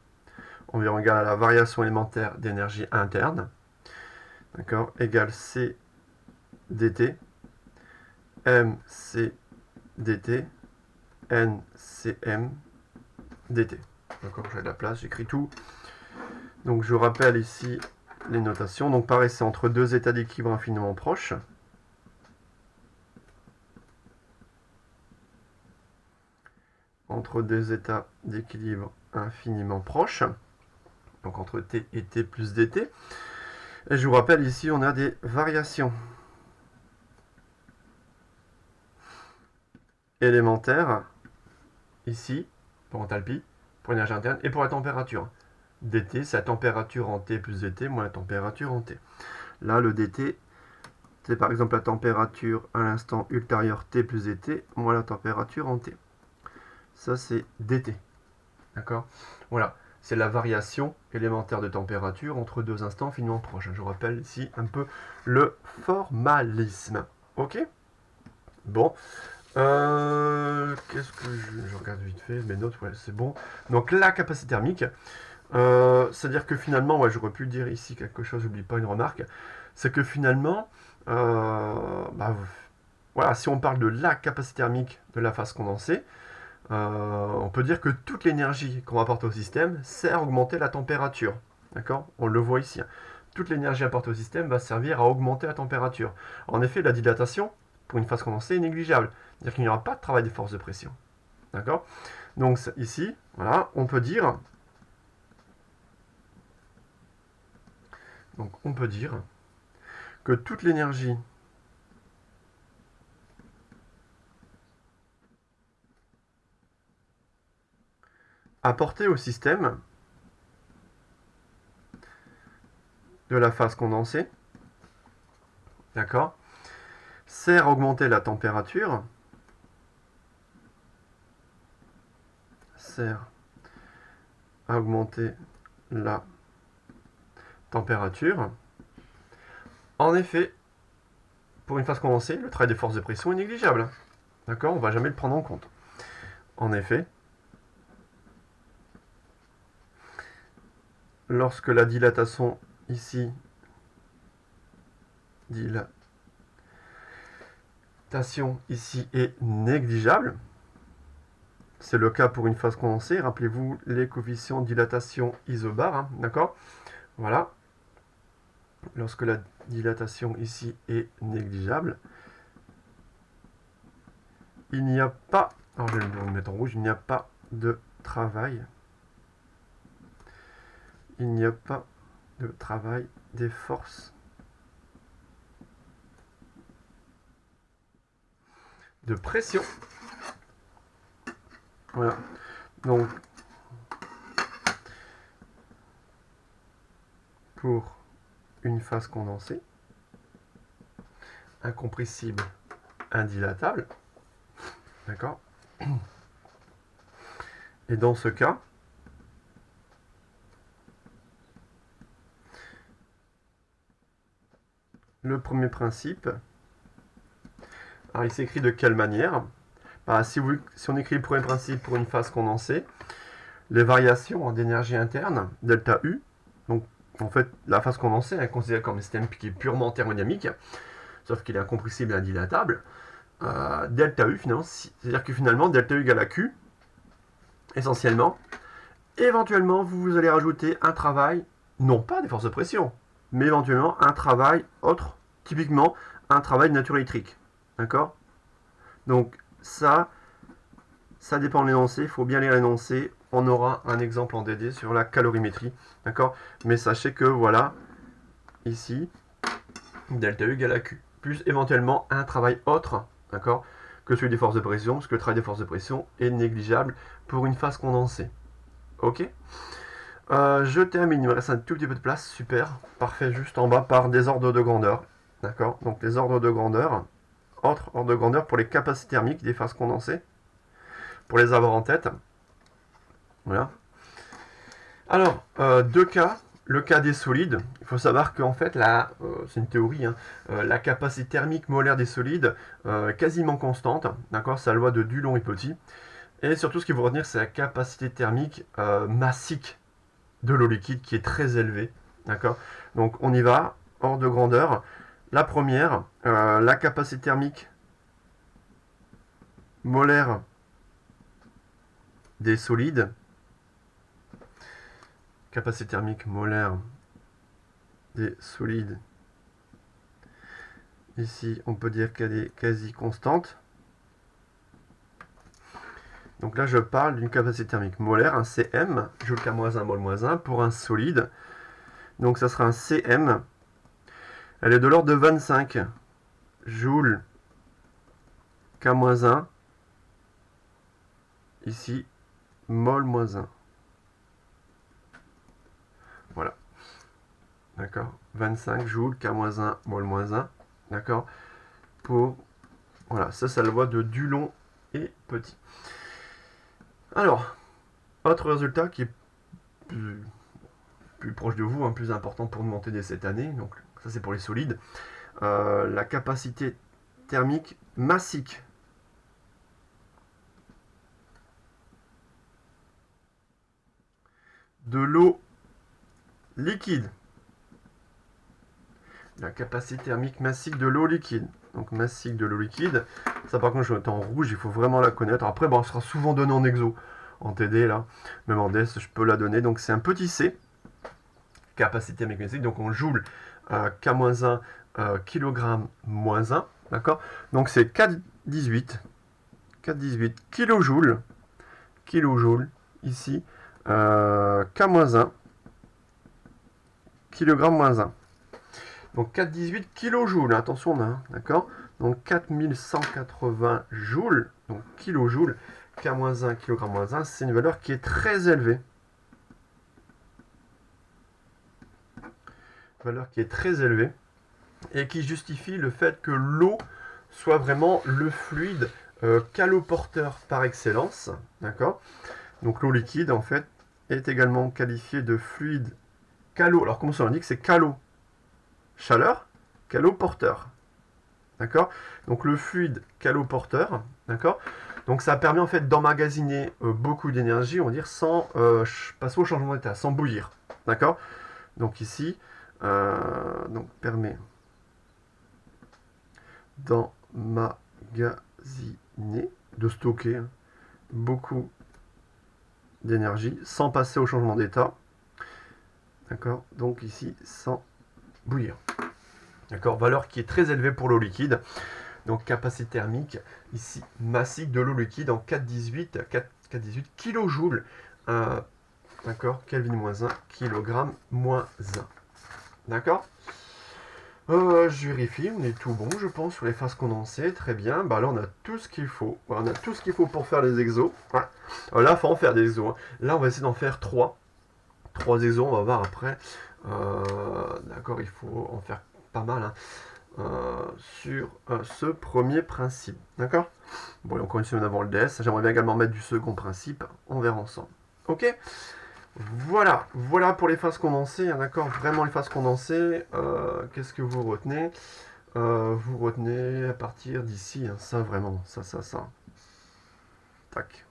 environ égale à la variation élémentaire d'énergie interne, d'accord, égale C dt, MC dt, NCM dt. D'accord, j'ai de la place, j'écris tout. Donc je rappelle ici les notations. Donc pareil, c'est entre deux états d'équilibre infiniment proches. Entre deux états d'équilibre infiniment proches. Donc entre T et T plus dt. Et je vous rappelle, ici, on a des variations élémentaires, ici, pour enthalpie, pour énergie interne, et pour la température. dt, c'est la température en T plus dt moins la température en T. Là, le dt, c'est par exemple la température à l'instant ultérieur T plus dt moins la température en T. Ça, c'est dt. D'accord? Voilà. C'est la variation élémentaire de température entre deux instants finement proches. Je vous rappelle ici un peu le formalisme. Ok? Bon. Qu'est-ce que je regarde vite fait mes notes, ouais, c'est bon. Donc la capacité thermique, c'est-à-dire que finalement, ouais, j'aurais pu dire ici quelque chose, j'oublie pas une remarque, c'est que finalement, voilà, si on parle de la capacité thermique de la phase condensée, on peut dire que toute l'énergie qu'on va apporter au système sert à augmenter la température. D'accord? On le voit ici. Toute l'énergie apportée au système va servir à augmenter la température. En effet, la dilatation, pour une phase condensée, est négligeable. C'est-à-dire qu'il n'y aura pas de travail des forces de pression. D'accord? Donc ici, voilà, on peut dire que toute l'énergie apportée au système de la phase condensée, d'accord, sert à augmenter la température, sert à augmenter la température. En effet, pour une phase condensée, le travail des forces de pression est négligeable. D'accord? On ne va jamais le prendre en compte. En effet, lorsque la dilatation ici, est négligeable, c'est le cas pour une phase condensée. Rappelez-vous les coefficients de dilatation isobar, hein, d'accord? Voilà. Lorsque la dilatation ici est négligeable, il n'y a pas, alors je vais le mettre en rouge, il n'y a pas de travail. Il n'y a pas de travail des forces de pression. Voilà. Donc, pour une phase condensée, incompressible, indilatable, d'accord? Et dans ce cas, le premier principe, alors il s'écrit de quelle manière? Si on écrit le premier principe pour une phase condensée, les variations d'énergie interne, delta U, donc en fait la phase condensée est considérée comme un système qui est purement thermodynamique, sauf qu'il est incompressible et indilatable. Delta U, finalement, c'est-à-dire que finalement, delta U égale à Q, essentiellement. Éventuellement, vous allez rajouter un travail, non pas des forces de pression, mais éventuellement un travail autre, typiquement un travail de nature électrique. D'accord? Donc ça dépend de l'énoncé, il faut bien lire l'énoncé. On aura un exemple en DD sur la calorimétrie. D'accord? Mais sachez que voilà, ici, delta U égale à Q, plus éventuellement un travail autre, d'accord, que celui des forces de pression, parce que le travail des forces de pression est négligeable pour une phase condensée. Ok? Je termine, il me reste un tout petit peu de place, super, parfait, juste en bas par des ordres de grandeur. D'accord? Donc les ordres de grandeur, autres ordres de grandeur pour les capacités thermiques des phases condensées, pour les avoir en tête. Voilà. Alors, deux cas. Le cas des solides, il faut savoir qu'en fait, c'est une théorie, hein, la capacité thermique molaire des solides est quasiment constante, d'accord, c'est la loi de Dulong et Petit. Et surtout, ce qu'il faut retenir, c'est la capacité thermique massique de l'eau liquide qui est très élevée, d'accord. Donc, on y va, ordre de grandeur. La première, la capacité thermique molaire des solides, capacité thermique molaire des solides. Ici, on peut dire qu'elle est quasi constante. Donc là, je parle d'une capacité thermique molaire, un Cm, joule K-1, mol-1, pour un solide. Donc ça sera un Cm Elle est de l'ordre de 25 joules K-1. Ici, mol-1. Voilà. D'accord. 25 joules K-1, mol-1. D'accord. Pour... Voilà, ça le voit de Dulon et Petit. Alors, autre résultat qui est plus proche de vous, plus important pour nous monter dès cette année. Donc, ça c'est pour les solides. La capacité thermique massique de l'eau liquide. La capacité thermique massique de l'eau liquide. Donc massique de l'eau liquide. Ça par contre je vais mettre en rouge, il faut vraiment la connaître. Après bon, elle sera souvent donnée en exo. En TD là, même en DES je peux la donner. Donc c'est un petit c. Capacité thermique massique. Donc en joule K-1 kg-1. D'accord. Donc c'est 4,18 kJ. Ici. K-1 kg-1. Donc 4,18 kJ, attention là, d'accord. Donc 4180 joules, donc kJ, K-1, kg-1, c'est une valeur qui est très élevée. Valeur qui est très élevée et qui justifie le fait que l'eau soit vraiment le fluide caloporteur par excellence, d'accord. Donc l'eau liquide en fait est également qualifiée de fluide calo. Alors comment ça l'indique, c'est calo chaleur, caloporteur. D'accord. Donc le fluide caloporteur, d'accord. Donc ça permet en fait d'emmagasiner beaucoup d'énergie, on va dire, sans passer au changement d'état, sans bouillir. D'accord. Donc ici, donc permet d'emmagasiner, de stocker beaucoup d'énergie sans passer au changement d'état. D'accord. Donc ici, sans bouillir. D'accord, valeur qui est très élevée pour l'eau liquide. Donc capacité thermique, ici massique de l'eau liquide en 4,18 kJ. D'accord, Kelvin-1, kg-1. D'accord. Je vérifie, on est tout bon, je pense, sur les phases condensées. Très bien. Bah là, on a tout ce qu'il faut. Voilà, on a tout ce qu'il faut pour faire les exos. Ouais. Là, il faut en faire des exos. Là, on va essayer d'en faire 3. 3 exos, on va voir après. D'accord, il faut en faire pas mal sur ce premier principe. D'accord. Bon, encore une semaine avant le DS. J'aimerais bien également mettre du second principe. On verra ensemble. Ok. Voilà, voilà pour les phases condensées, d'accord, vraiment les phases condensées. Qu'est-ce que vous retenez? Vous retenez à partir d'ici, ça vraiment, ça. Tac.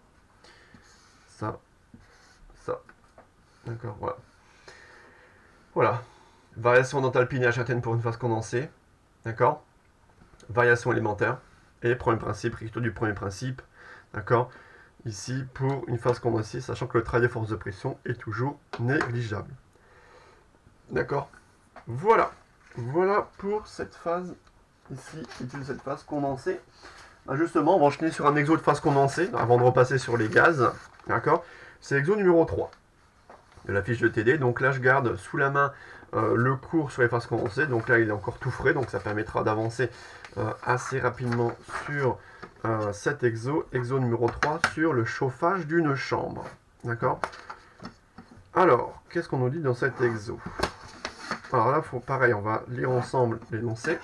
Ça. D'accord, voilà. Voilà. Variation d'enthalpie Nyhagen pour une phase condensée. D'accord. Variation élémentaire. Et premier principe, résultat du premier principe. D'accord. Ici, pour une phase condensée, sachant que le travail de force de pression est toujours négligeable. D'accord. Voilà. Voilà pour cette phase ici, cette phase condensée. Justement, on va enchaîner sur un exo de phase condensée, avant de repasser sur les gaz. D'accord. C'est l'exo numéro 3 de la fiche de TD. Donc là, je garde sous la main le cours sur les phases condensées. Donc là, il est encore tout frais, donc ça permettra d'avancer assez rapidement sur cet exo numéro 3, sur le chauffage d'une chambre. D'accord. Alors, qu'est-ce qu'on nous dit dans cet exo? Alors là, pareil, on va lire ensemble l'énoncé.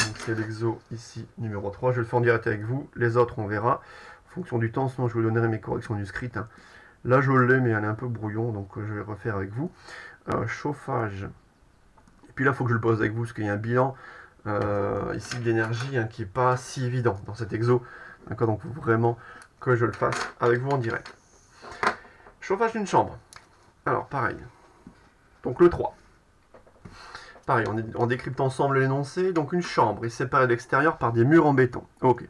Donc c'est l'exo ici numéro 3. Je vais le faire en direct avec vous. Les autres, on verra. En fonction du temps, sinon je vous donnerai mes corrections du script. Là, je l'ai, mais elle est un peu brouillon, donc je vais refaire avec vous. Chauffage. Et puis là, il faut que je le pose avec vous, parce qu'il y a un bilan ici d'énergie qui n'est pas si évident dans cet exo. D'accord, donc il faut vraiment que je le fasse avec vous en direct. Chauffage d'une chambre. Alors, pareil. Donc le 3. Pareil, on décrypte ensemble l'énoncé. Donc une chambre est séparée de l'extérieur par des murs en béton. Ok.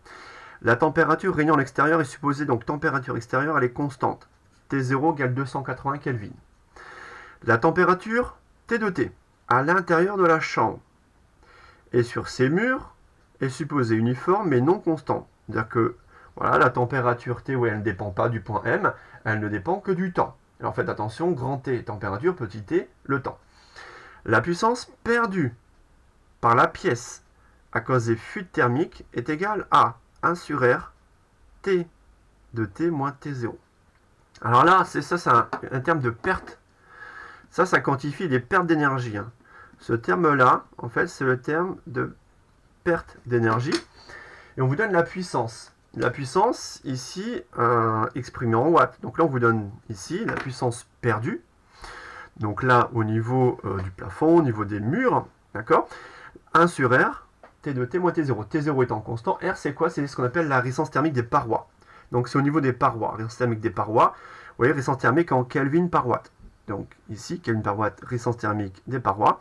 La température régnant à l'extérieur est supposée, donc température extérieure, elle est constante. T0 égale 280 Kelvin. La température T de T à l'intérieur de la chambre et sur ces murs est supposée uniforme mais non constante. C'est-à-dire que voilà, la température T, oui, elle ne dépend pas du point M, elle ne dépend que du temps. Alors faites attention, grand T, température, petit t, le temps. La puissance perdue par la pièce à cause des fuites thermiques est égal à 1 sur R T de T moins T0. Alors là, c'est un terme de perte. Ça quantifie les pertes d'énergie. Hein. Ce terme-là, en fait, c'est le terme de perte d'énergie. Et on vous donne la puissance. La puissance, ici, exprimée en watts. Donc là, on vous donne ici la puissance perdue. Donc là, au niveau du plafond, au niveau des murs, d'accord, 1 sur R, T de T moins T0. T0 étant constant, R c'est quoi? C'est ce qu'on appelle la résistance thermique des parois. Donc c'est au niveau des parois, résistance thermique des parois. Vous voyez, résistance thermique en Kelvin par watt. Donc ici, Kelvin par watt, résistance thermique des parois.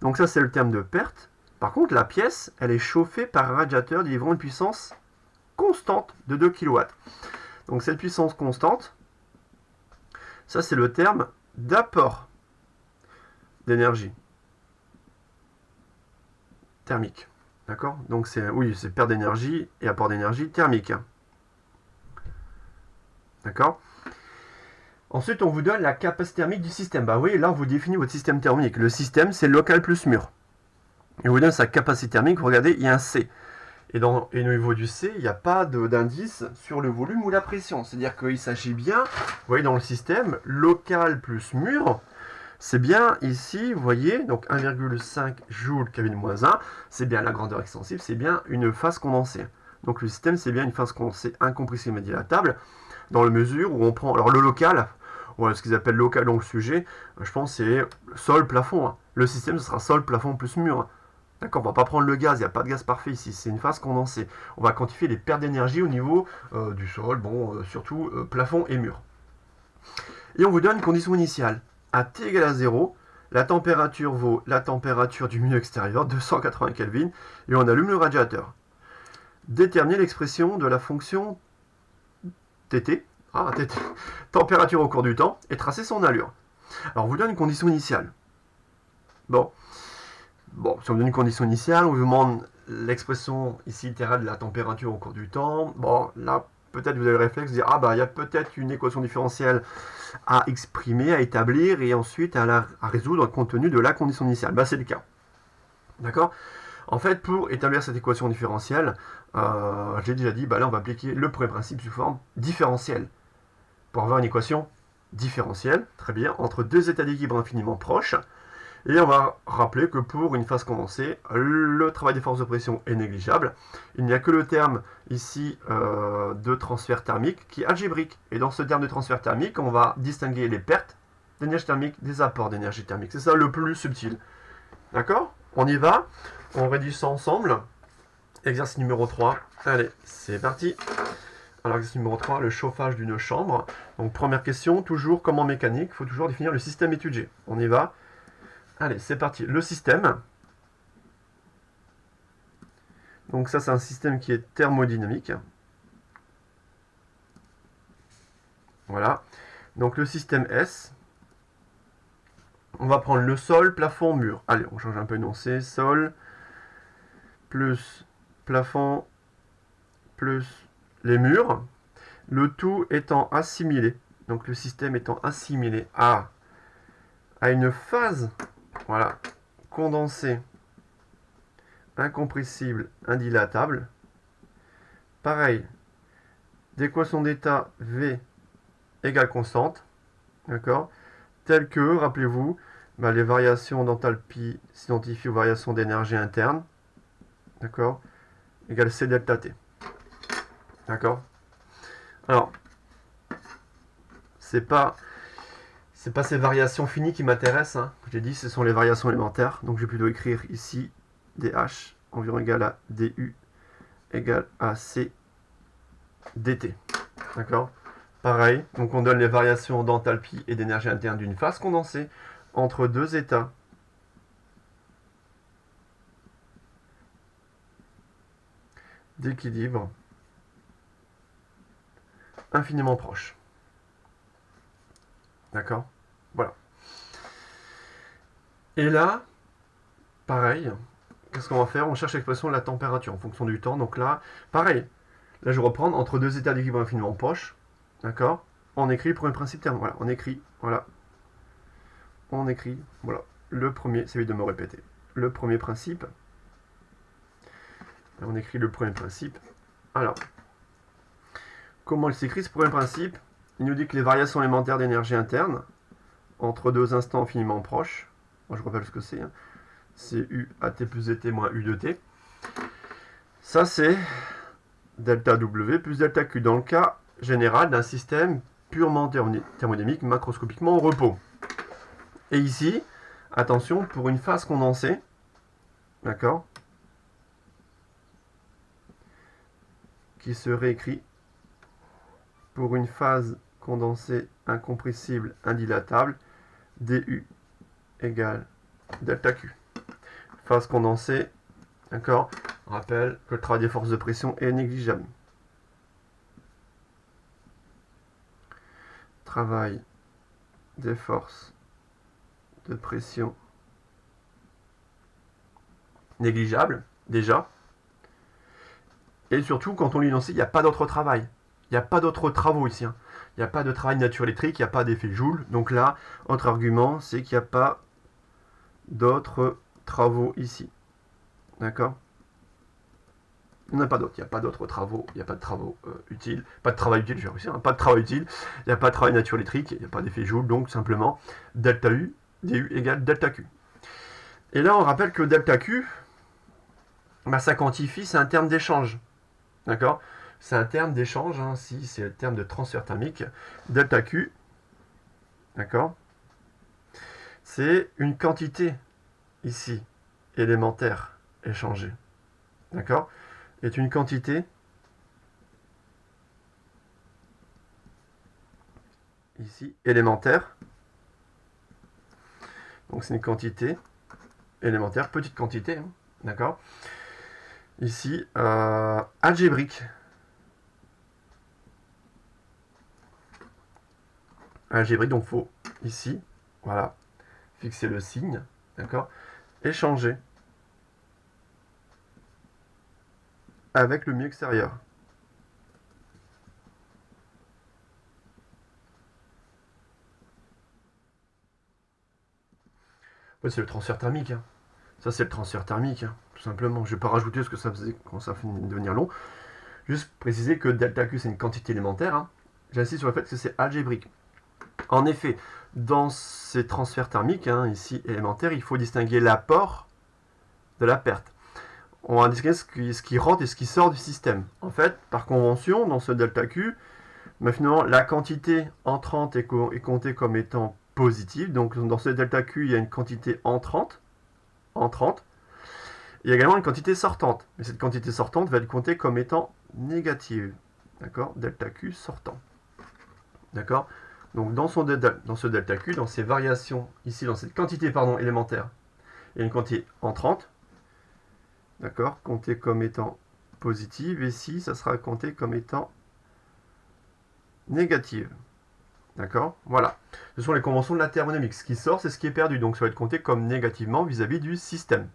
Donc ça, c'est le terme de perte. Par contre, la pièce, elle est chauffée par un radiateur délivrant une puissance constante de 2 kW. Donc cette puissance constante, ça c'est le terme d'apport d'énergie thermique. D'accord? Donc c'est perte d'énergie et apport d'énergie thermique. D'accord? Ensuite, on vous donne la capacité thermique du système. Bah oui, là on vous définit votre système thermique. Le système, c'est local plus mur. Et on vous donne sa capacité thermique. Regardez, il y a un C. Et au niveau du C, il n'y a pas d'indice sur le volume ou la pression. C'est-à-dire qu'il s'agit bien, vous voyez dans le système, local plus mur, c'est bien ici, vous voyez, donc 1,5 joule Kelvin-1, c'est bien la grandeur extensible, c'est bien une phase condensée. Donc le système, c'est bien une phase condensée incompressible et dilatable, dans la mesure où on prend, alors le local, ouais, ce qu'ils appellent local dans le sujet, je pense c'est sol, plafond. Hein. Le système, ce sera sol, plafond plus mur. Hein. D'accord, on ne va pas prendre le gaz, il n'y a pas de gaz parfait ici, c'est une phase condensée. On va quantifier les pertes d'énergie au niveau du sol, surtout plafond et mur. Et on vous donne une condition initiale. À T égale à 0, la température vaut la température du milieu extérieur, 280 Kelvin, et on allume le radiateur. Déterminer l'expression de la fonction TT, température au cours du temps, et tracer son allure. Alors on vous donne une condition initiale. Bon, si on vous donne une condition initiale, on vous demande l'expression ici littérale de la température au cours du temps. Bon, là, peut-être vous avez le réflexe de dire, ah bah, il y a peut-être une équation différentielle à exprimer, à établir, et ensuite à résoudre compte tenu de la condition initiale. Bah, c'est le cas. D'accord? En fait, pour établir cette équation différentielle, je l'ai déjà dit, bah là, on va appliquer le premier principe sous forme différentielle. Pour avoir une équation différentielle, très bien, entre deux états d'équilibre infiniment proches. Et on va rappeler que pour une phase condensée, le travail des forces de pression est négligeable. Il n'y a que le terme ici de transfert thermique qui est algébrique. Et dans ce terme de transfert thermique, on va distinguer les pertes d'énergie thermique des apports d'énergie thermique. C'est ça le plus subtil. D'accord? On y va. On rédige ça ensemble. Exercice numéro 3. Allez, c'est parti. Alors, exercice numéro 3, le chauffage d'une chambre. Donc, première question, toujours comme en mécanique, il faut toujours définir le système étudié. On y va. Allez, c'est parti. Le système. Donc ça, c'est un système qui est thermodynamique. Voilà. Donc le système S. On va prendre le sol, plafond, mur. Allez, on change un peu l'énoncé. Sol, plus plafond, plus les murs. Le tout étant assimilé. Donc le système étant assimilé à une phase, voilà, condensée, incompressible, indilatable. Pareil, d'équation d'état V égale constante, d'accord, telle que, rappelez-vous, les variations d'enthalpie s'identifient aux variations d'énergie interne, d'accord, égale C delta T, d'accord. Alors, c'est pas ces variations finies qui m'intéressent, hein. J'ai dit ce sont les variations élémentaires, donc je vais plutôt écrire ici dH environ égal à du égale à C dt. D'accord? Pareil, donc on donne les variations d'enthalpie et d'énergie interne d'une phase condensée entre deux états d'équilibre infiniment proches. D'accord? Voilà. Et là, pareil, qu'est-ce qu'on va faire? On cherche l'expression de la température en fonction du temps. Donc là, pareil. Là, je vais reprendre entre deux états d'équilibre infiniment proches. D'accord? On écrit pour un principe thermo. Voilà, on écrit. Voilà. On écrit. Voilà. Le premier, c'est de me répéter. Le premier principe On écrit le premier principe. Alors, comment il s'écrit ce premier principe? Il nous dit que les variations élémentaires d'énergie interne entre deux instants infiniment proches, moi je rappelle ce que c'est, hein, c'est U at plus dt moins U de t. Ça c'est delta W plus delta Q dans le cas général d'un système purement thermodynamique macroscopiquement au repos. Et ici, attention, pour une phase condensée, d'accord, qui se réécrit pour une phase condensée incompressible indilatable, du égale delta Q. Phase condensée, d'accord, on rappelle que le travail des forces de pression est négligeable. Travail des forces de pression négligeable, déjà. Et surtout, quand on lit l'énoncé, il n'y a pas d'autre travail. Il n'y a pas d'autres travaux ici. Hein. Il n'y a pas de travail de nature électrique, il n'y a pas d'effet Joule. Donc là, autre argument, c'est qu'il n'y a pas d'autres travaux ici. D'accord? Il n'y en a pas d'autres. Il n'y a pas d'autres travaux. Il n'y a pas de travaux utiles. Pas de travail utile, je vais réussir. Hein. Pas de travail utile. Il n'y a pas de travail de nature électrique. Il n'y a pas d'effet Joule. Donc simplement, delta U, du égale delta Q. Et là, on rappelle que delta Q, bah, ça quantifie, c'est un terme d'échange. D'accord? C'est un terme d'échange, hein, si c'est le terme de transfert thermique. Delta Q, d'accord? C'est une quantité, ici, élémentaire échangée. D'accord? Est une quantité ici élémentaire. Donc c'est une quantité élémentaire, petite quantité, hein, d'accord? Ici, algébrique. Algébrique, donc il faut ici, voilà, fixer le signe, d'accord? Échanger avec le milieu extérieur. Ouais, c'est le transfert thermique. Hein. Ça, c'est le transfert thermique, hein, tout simplement. Je ne vais pas rajouter ce que ça faisait quand ça finit de devenir long. Juste préciser que delta Q, c'est une quantité élémentaire. Hein. J'insiste sur le fait que c'est algébrique. En effet, dans ces transferts thermiques, hein, ici élémentaires, il faut distinguer l'apport de la perte. On va distinguer ce qui rentre et ce qui sort du système. En fait, par convention, dans ce delta Q, mais finalement, la quantité entrante est comptée comme étant positive. Donc, dans ce delta Q, il y a une quantité entrante. Il y a également une quantité sortante. Mais cette quantité sortante va être comptée comme étant négative. D'accord? Delta Q sortant. D'accord? Donc, dans ce delta Q, dans ces variations, ici, dans cette quantité élémentaire, il y a une quantité entrante. D'accord? Comptée comme étant positive. Et ici, ça sera compté comme étant négative. D'accord? Voilà. Ce sont les conventions de la thermodynamique. Ce qui sort, c'est ce qui est perdu. Donc, ça va être compté comme négativement vis-à-vis du système.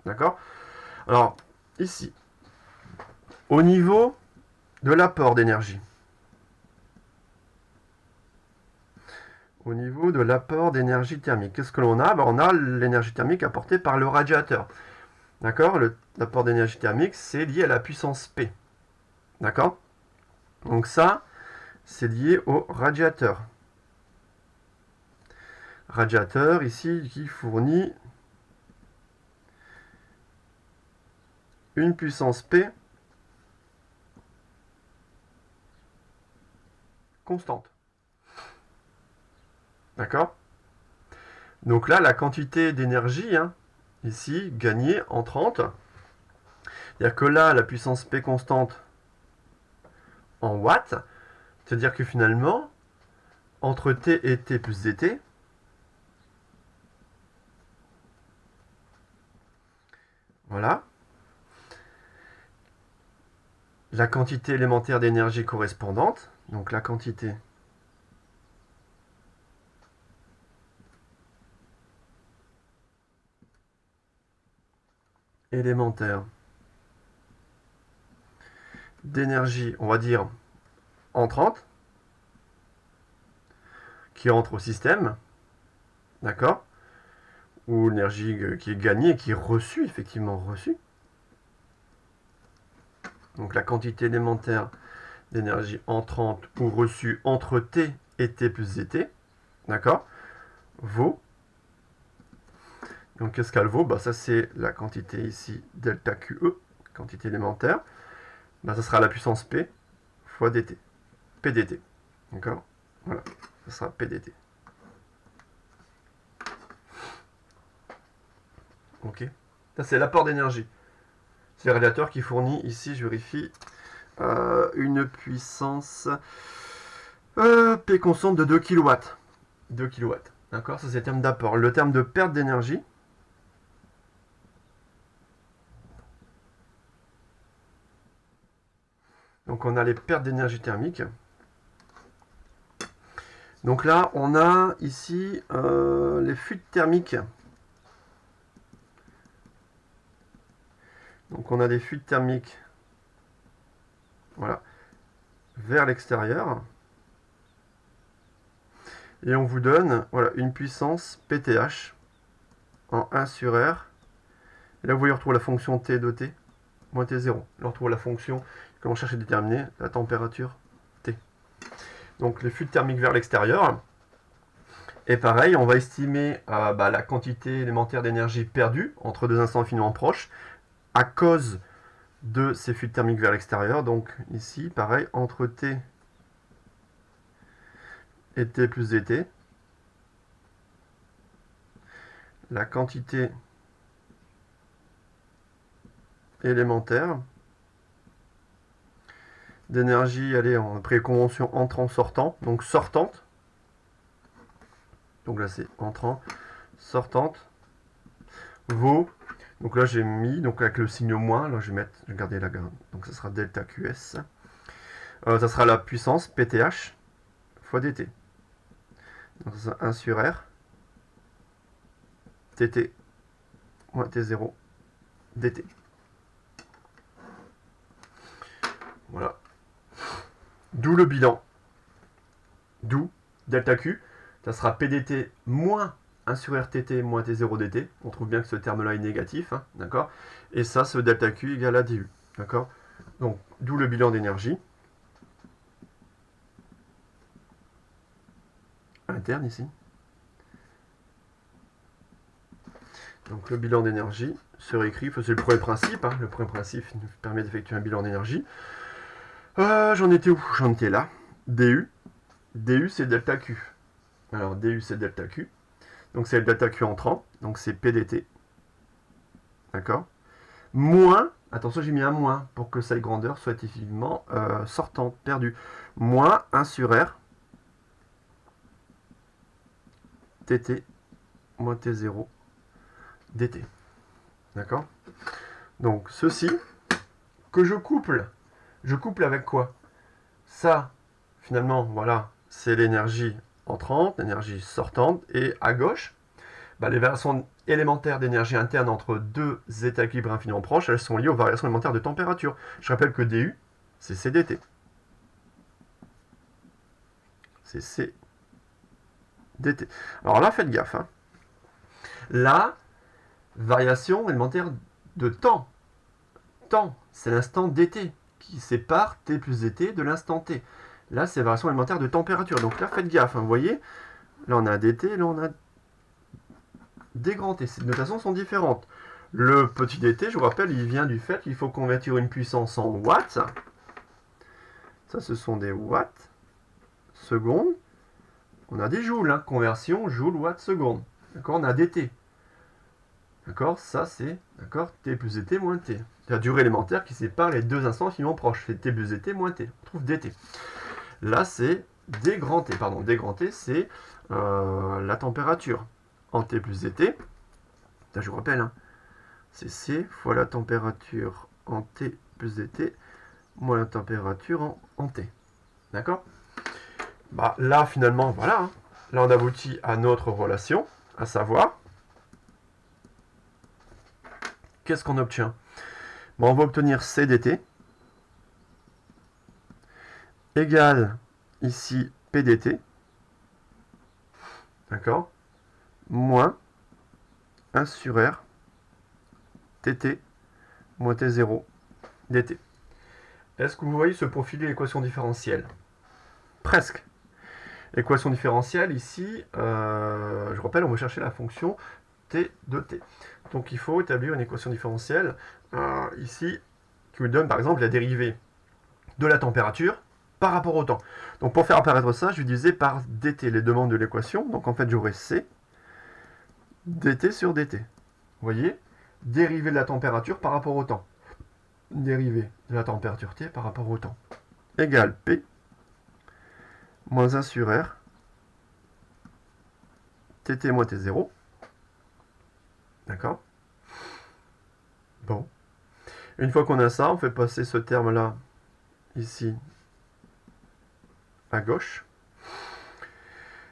D'accord? Alors, ici, au niveau de l'apport d'énergie. Au niveau de l'apport d'énergie thermique, qu'est-ce que l'on a? On a l'énergie thermique apportée par le radiateur. D'accord? L'apport d'énergie thermique, c'est lié à la puissance P. D'accord? Donc ça, c'est lié au radiateur. Radiateur, ici, qui fournit une puissance P constante. D'accord? Donc là, la quantité d'énergie, hein, ici, gagnée en 30. C'est-à-dire que là, la puissance P constante en watts, c'est-à-dire que finalement, entre T et T plus dt, voilà, la quantité élémentaire d'énergie correspondante, donc la quantité élémentaire d'énergie, on va dire entrante, qui entre au système, d'accord, ou l'énergie qui est gagnée, qui est reçue, effectivement reçue, Donc la quantité élémentaire d'énergie entrante ou reçue entre T et T plus dt, d'accord, vaut. Donc qu'est-ce qu'elle vaut? Bah, ça c'est la quantité ici delta QE, quantité élémentaire. Bah, ça sera la puissance P fois dt, PDT. D'accord? Voilà, ça sera PDT. Ok. Ça c'est l'apport d'énergie. C'est le radiateur qui fournit ici, je vérifie, une puissance P constante de 2 kW. 2 kW. D'accord? Ça c'est le terme d'apport. Le terme de perte d'énergie, donc on a les pertes d'énergie thermique. Donc là, on a ici les fuites thermiques. Donc on a des fuites thermiques, voilà, vers l'extérieur. Et on vous donne, voilà, une puissance PTH en 1 sur R. Et là, vous voyez, on retrouve la fonction T de T moins T0. Là, on retrouve la fonction que l'on cherche à déterminer, la température T. Donc les fuites thermiques vers l'extérieur. Et pareil, on va estimer la quantité élémentaire d'énergie perdue entre deux instants infiniment proches à cause de ces fuites thermiques vers l'extérieur. Donc ici, pareil, entre T et T plus dt, la quantité élémentaire d'énergie, elle est en préconvention entrant-sortant, donc sortante. Donc là, c'est entrant, sortante, vaut. Donc là, j'ai mis, donc avec le signe moins, là, je vais garder la gamme. Donc ça sera delta QS. Ça sera la puissance PTH fois dt. Donc ça sera 1 sur R, TT moins T0 dt. Voilà. D'où le bilan. D'où delta Q. Ça sera PDT moins 1 sur RTT moins T0 dt. On trouve bien que ce terme-là est négatif. Hein, d'accord. Et ça, ce delta Q égale à DU. D'accord. Donc, d'où le bilan d'énergie. Interne ici. Donc, le bilan d'énergie se réécrit. C'est le premier principe. Hein, le premier principe nous permet d'effectuer un bilan d'énergie. J'en étais où? J'en étais là. DU. DU, c'est delta Q. Alors, DU, c'est delta Q. Donc, c'est le delta Q entrant. Donc, c'est PDT. D'accord? Moins, attention, j'ai mis un moins pour que cette grandeur soit effectivement sortante, perdue. Moins 1 sur R. TT moins T0 dt. D'accord? Donc, ceci, que je couple avec quoi? Ça, finalement, voilà, c'est l'énergie entrante, l'énergie sortante, et à gauche, les variations élémentaires d'énergie interne entre deux états équilibrés infiniment proches, elles sont liées aux variations élémentaires de température. Je rappelle que DU, c'est CDT. C'est CDT. Alors là, faites gaffe. Hein. La variation élémentaire de temps. Temps, c'est l'instant dt qui sépare t plus dt de l'instant t. Là, c'est variation élémentaire de température. Donc là, faites gaffe. Hein, vous voyez, là, on a dt, là, on a des grands t. Ces notations sont différentes. Le petit dt, je vous rappelle, il vient du fait qu'il faut convertir une puissance en watts. Ça, ce sont des watts secondes. On a des joules, hein, conversion joule watt seconde. D'accord, on a dt. D'accord, ça c'est, d'accord, t plus dt moins t. La durée élémentaire qui sépare les deux instants infiniment proches. C'est t plus dt moins t. On trouve dt. Là, c'est d grand t. Pardon, d grand t, c'est la température en t plus dt. Là, je vous rappelle, hein, c'est c fois la température en t plus dt moins la température en t. D'accord? Là, finalement, voilà. Hein. Là, on aboutit à notre relation, à savoir, qu'est-ce qu'on obtient? On va obtenir c dt égale ici p dt, d'accord, moins 1 sur r tt moins t0 dt. Est-ce que vous voyez se profiler l'équation différentielle? Presque. L'équation différentielle, ici, je rappelle, on va chercher la fonction t de t. Donc il faut établir une équation différentielle, ici, qui vous donne par exemple la dérivée de la température par rapport au temps. Donc pour faire apparaître ça, je vais diviser par dt les demandes de l'équation. Donc en fait, j'aurai c dt sur dt. Vous voyez? Dérivée de la température par rapport au temps. Dérivée de la température T par rapport au temps. Égale P moins 1 sur R TT moins T0. D'accord? Bon. Une fois qu'on a ça, on fait passer ce terme-là ici à gauche.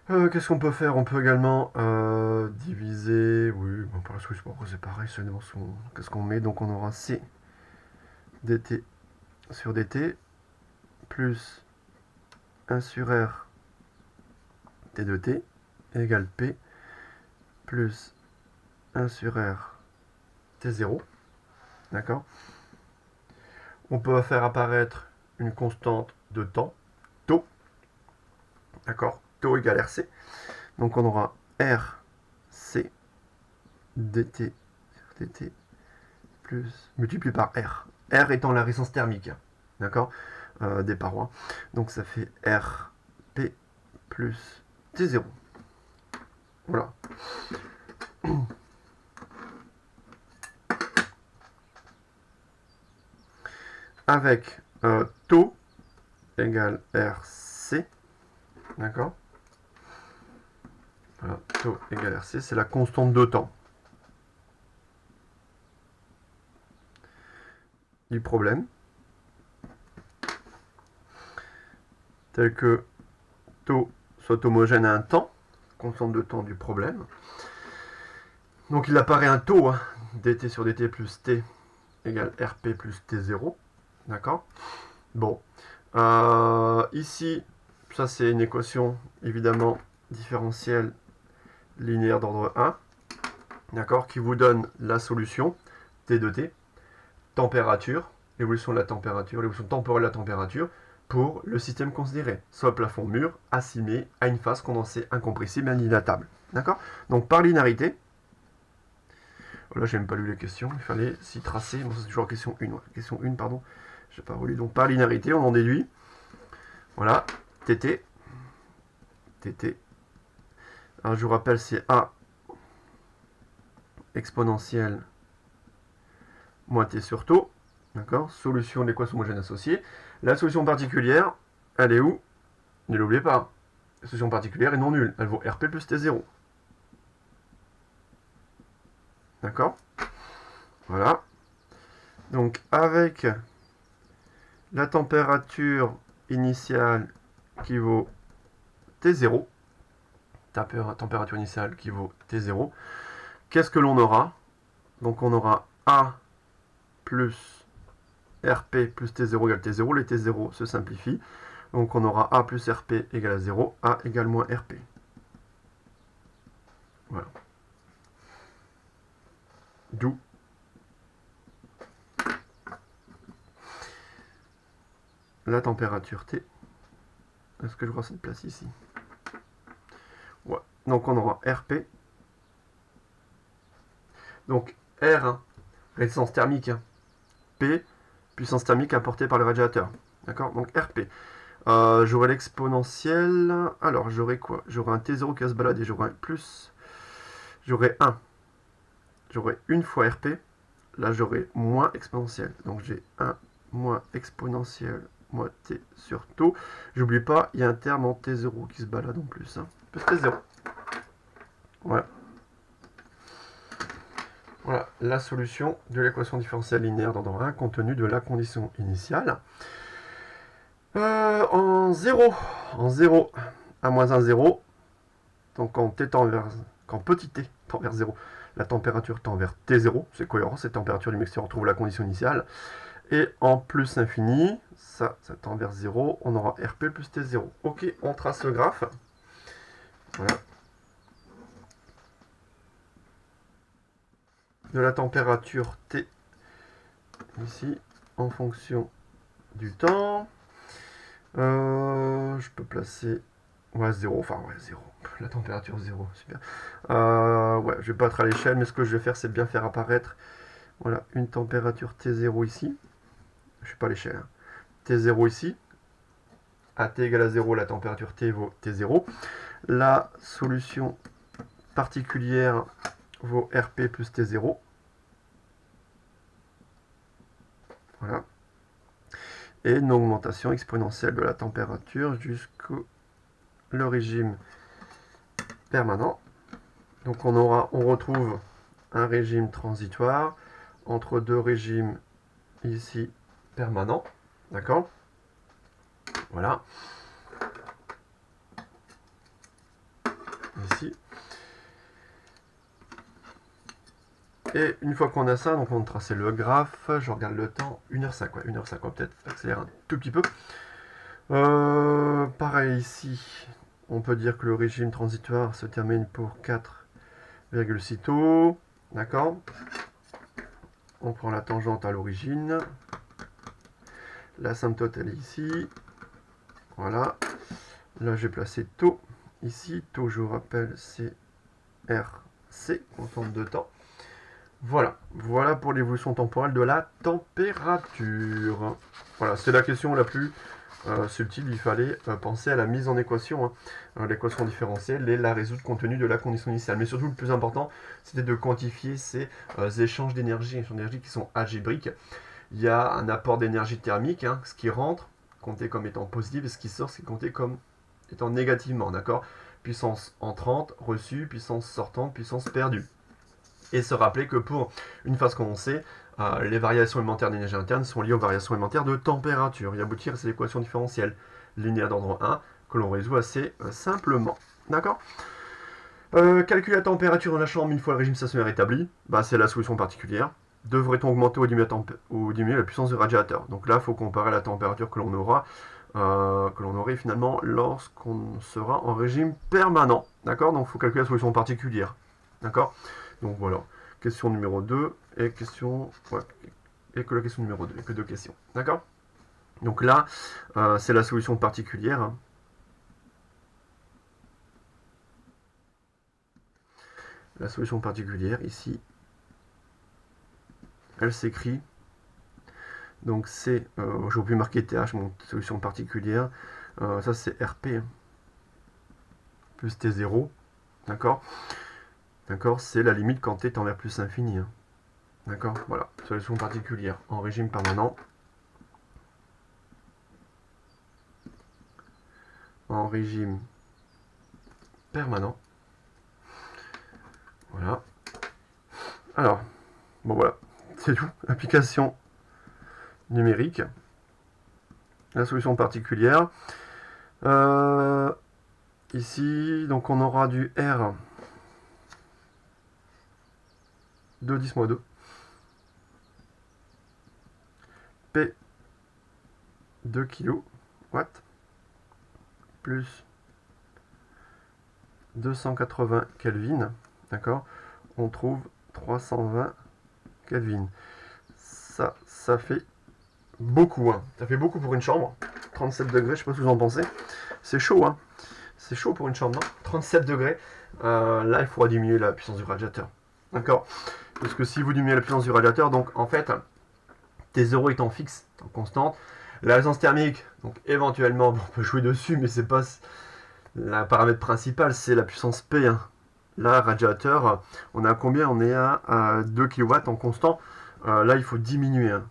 Qu'est-ce qu'on peut faire? On peut également diviser. Oui, bon, parce que c'est pareil, qu'est-ce qu'on met? Donc on aura C dt sur dt plus 1 sur R t de t égale P plus 1 sur R t0. D'accord? On peut faire apparaître une constante de temps, taux. D'accord? Taux égale RC. Donc on aura RC dt sur dt plus multiplié par R. R étant la résistance thermique, d'accord, des parois. Donc ça fait RP plus T0. Voilà. Avec taux égale RC, d'accord. Voilà, taux égale RC, c'est la constante de temps du problème, tel que taux soit homogène à un temps, constante de temps du problème. Donc il apparaît un taux, hein, dt sur dt plus t égale rp plus t0, d'accord. Bon, ici, ça c'est une équation évidemment différentielle linéaire d'ordre 1, d'accord, qui vous donne la solution t de t, température, l'évolution de la température, l'évolution temporelle de la température pour le système considéré, soit plafond mur, assimilé à une phase condensée incompressible et indilatable. D'accord? Donc par linéarité, là j'ai même pas lu les questions, il fallait s'y tracer, bon c'est toujours question 1, question 1 pardon, j'ai pas relu, donc par linéarité on en déduit, voilà, tt, alors je vous rappelle c'est a exponentielle moins t sur taux, d'accord, solution de l'équation homogène associée. La solution particulière, elle est où? Ne l'oubliez pas, la solution particulière est non nulle, elle vaut rp plus t0. D'accord? Voilà. Donc avec la température initiale qui vaut T0, température initiale qui vaut T0, qu'est-ce que l'on aura? Donc on aura A plus RP plus T0 égale T0, les T0 se simplifient, donc on aura A plus RP égale à 0, A égale moins RP. Voilà. D'où la température T. Est-ce que je vois cette place ici? Ouais. Donc on aura RP. Donc R, hein, résistance thermique, hein. P, puissance thermique apportée par le radiateur. D'accord? Donc RP. J'aurai l'exponentielle. Alors j'aurai quoi? J'aurai un T0 qui va se balader. J'aurai un plus. J'aurai 1. J'aurai une fois RP. Là j'aurai moins exponentielle. Donc j'ai 1 moins exponentielle moins T sur taux. J'oublie pas, il y a un terme en T0 qui se balade en plus. Hein. Plus T0. Voilà. Voilà la solution de l'équation différentielle linéaire d'ordre 1 compte tenu de la condition initiale. En 0, à moins 1, 0, donc quand petit t tend vers 0, la température tend vers T0, c'est cohérent, cette température du mixeur retrouve la condition initiale. Et en plus infini, ça tend vers 0, on aura RP plus T0. Ok, on trace le graphe. Voilà. De la température T, ici, en fonction du temps. Je peux placer... Ouais, 0, enfin ouais, 0. La température 0, super. Ouais, je vais pas être à l'échelle, mais ce que je vais faire, c'est bien faire apparaître, voilà, une température T0 ici. Je suis pas à l'échelle, hein. T0 ici. À T égale à 0, la température T vaut T0. La solution particulière vaut RP plus T0. Voilà. Et une augmentation exponentielle de la température jusqu'au régime permanent. Donc on retrouve un régime transitoire entre deux régimes ici permanents. D'accord? Voilà. Ici. Et une fois qu'on a ça, donc on trace le graphe, je regarde le temps, 1h05, ouais, 1h05, on va peut-être accélérer un tout petit peu. Pareil ici, on peut dire que le régime transitoire se termine pour 4,6 taux, d'accord? On prend la tangente à l'origine, l'asymptote elle est ici, voilà. Là j'ai placé taux, ici, taux je vous rappelle c'est RC, constante de temps. Voilà, voilà pour l'évolution temporelle de la température. Voilà, c'est la question la plus subtile. Il fallait penser à la mise en équation, hein. L'équation différentielle et la résoudre compte tenu de la condition initiale. Mais surtout, le plus important, c'était de quantifier ces échanges d'énergie qui sont algébriques. Il y a un apport d'énergie thermique, hein, ce qui rentre, compté comme étant positif, et ce qui sort, c'est compté comme étant négativement, d'accord? Puissance entrante, reçue, puissance sortante, puissance perdue. Et se rappeler que pour une phase condensée, les variations élémentaires d'énergie interne sont liées aux variations élémentaires de température. Et aboutir à cette équation différentielle linéaire d'ordre 1 que l'on résout assez simplement. D'accord? Calculer la température dans la chambre une fois le régime stationnaire établi, bah, c'est la solution particulière. Devrait-on augmenter ou diminuer la puissance du radiateur? Donc là, il faut comparer la température que l'on aura, que l'on aurait finalement lorsqu'on sera en régime permanent. D'accord? Donc il faut calculer la solution particulière. D'accord? Donc voilà, question numéro 2 et question... Ouais, et que la question numéro 2, et que deux questions. D'accord? Donc là, c'est la solution particulière. Hein. La solution particulière, ici, elle s'écrit... Donc c'est, j'aurais pu marquer TH, mon solution particulière. Ça c'est RP, hein, plus T0. D'accord? D'accord, c'est la limite quand t tend vers plus infini. Hein. D'accord, voilà, solution particulière en régime permanent. En régime permanent. Voilà. Alors, bon voilà, c'est tout. Application numérique. La solution particulière. Ici, donc on aura du R de 10-2. P 2 kW plus 280 Kelvin, d'accord? On trouve 320 Kelvin. Ça fait beaucoup, hein. Ça fait beaucoup pour une chambre. 37 degrés, je sais pas ce que vous en pensez. C'est chaud, hein. C'est chaud pour une chambre, non? 37 degrés. Là, il faudra diminuer la puissance du radiateur. D'accord? Parce que si vous diminuez la puissance du radiateur, donc en fait, T0 étant fixe, étant constante, la résistance thermique, donc éventuellement, on peut jouer dessus, mais c'est pas le paramètre principal, c'est la puissance P. Hein. Là, radiateur, on est à combien? On est à 2 kW en constant. Là, il faut diminuer. Hein.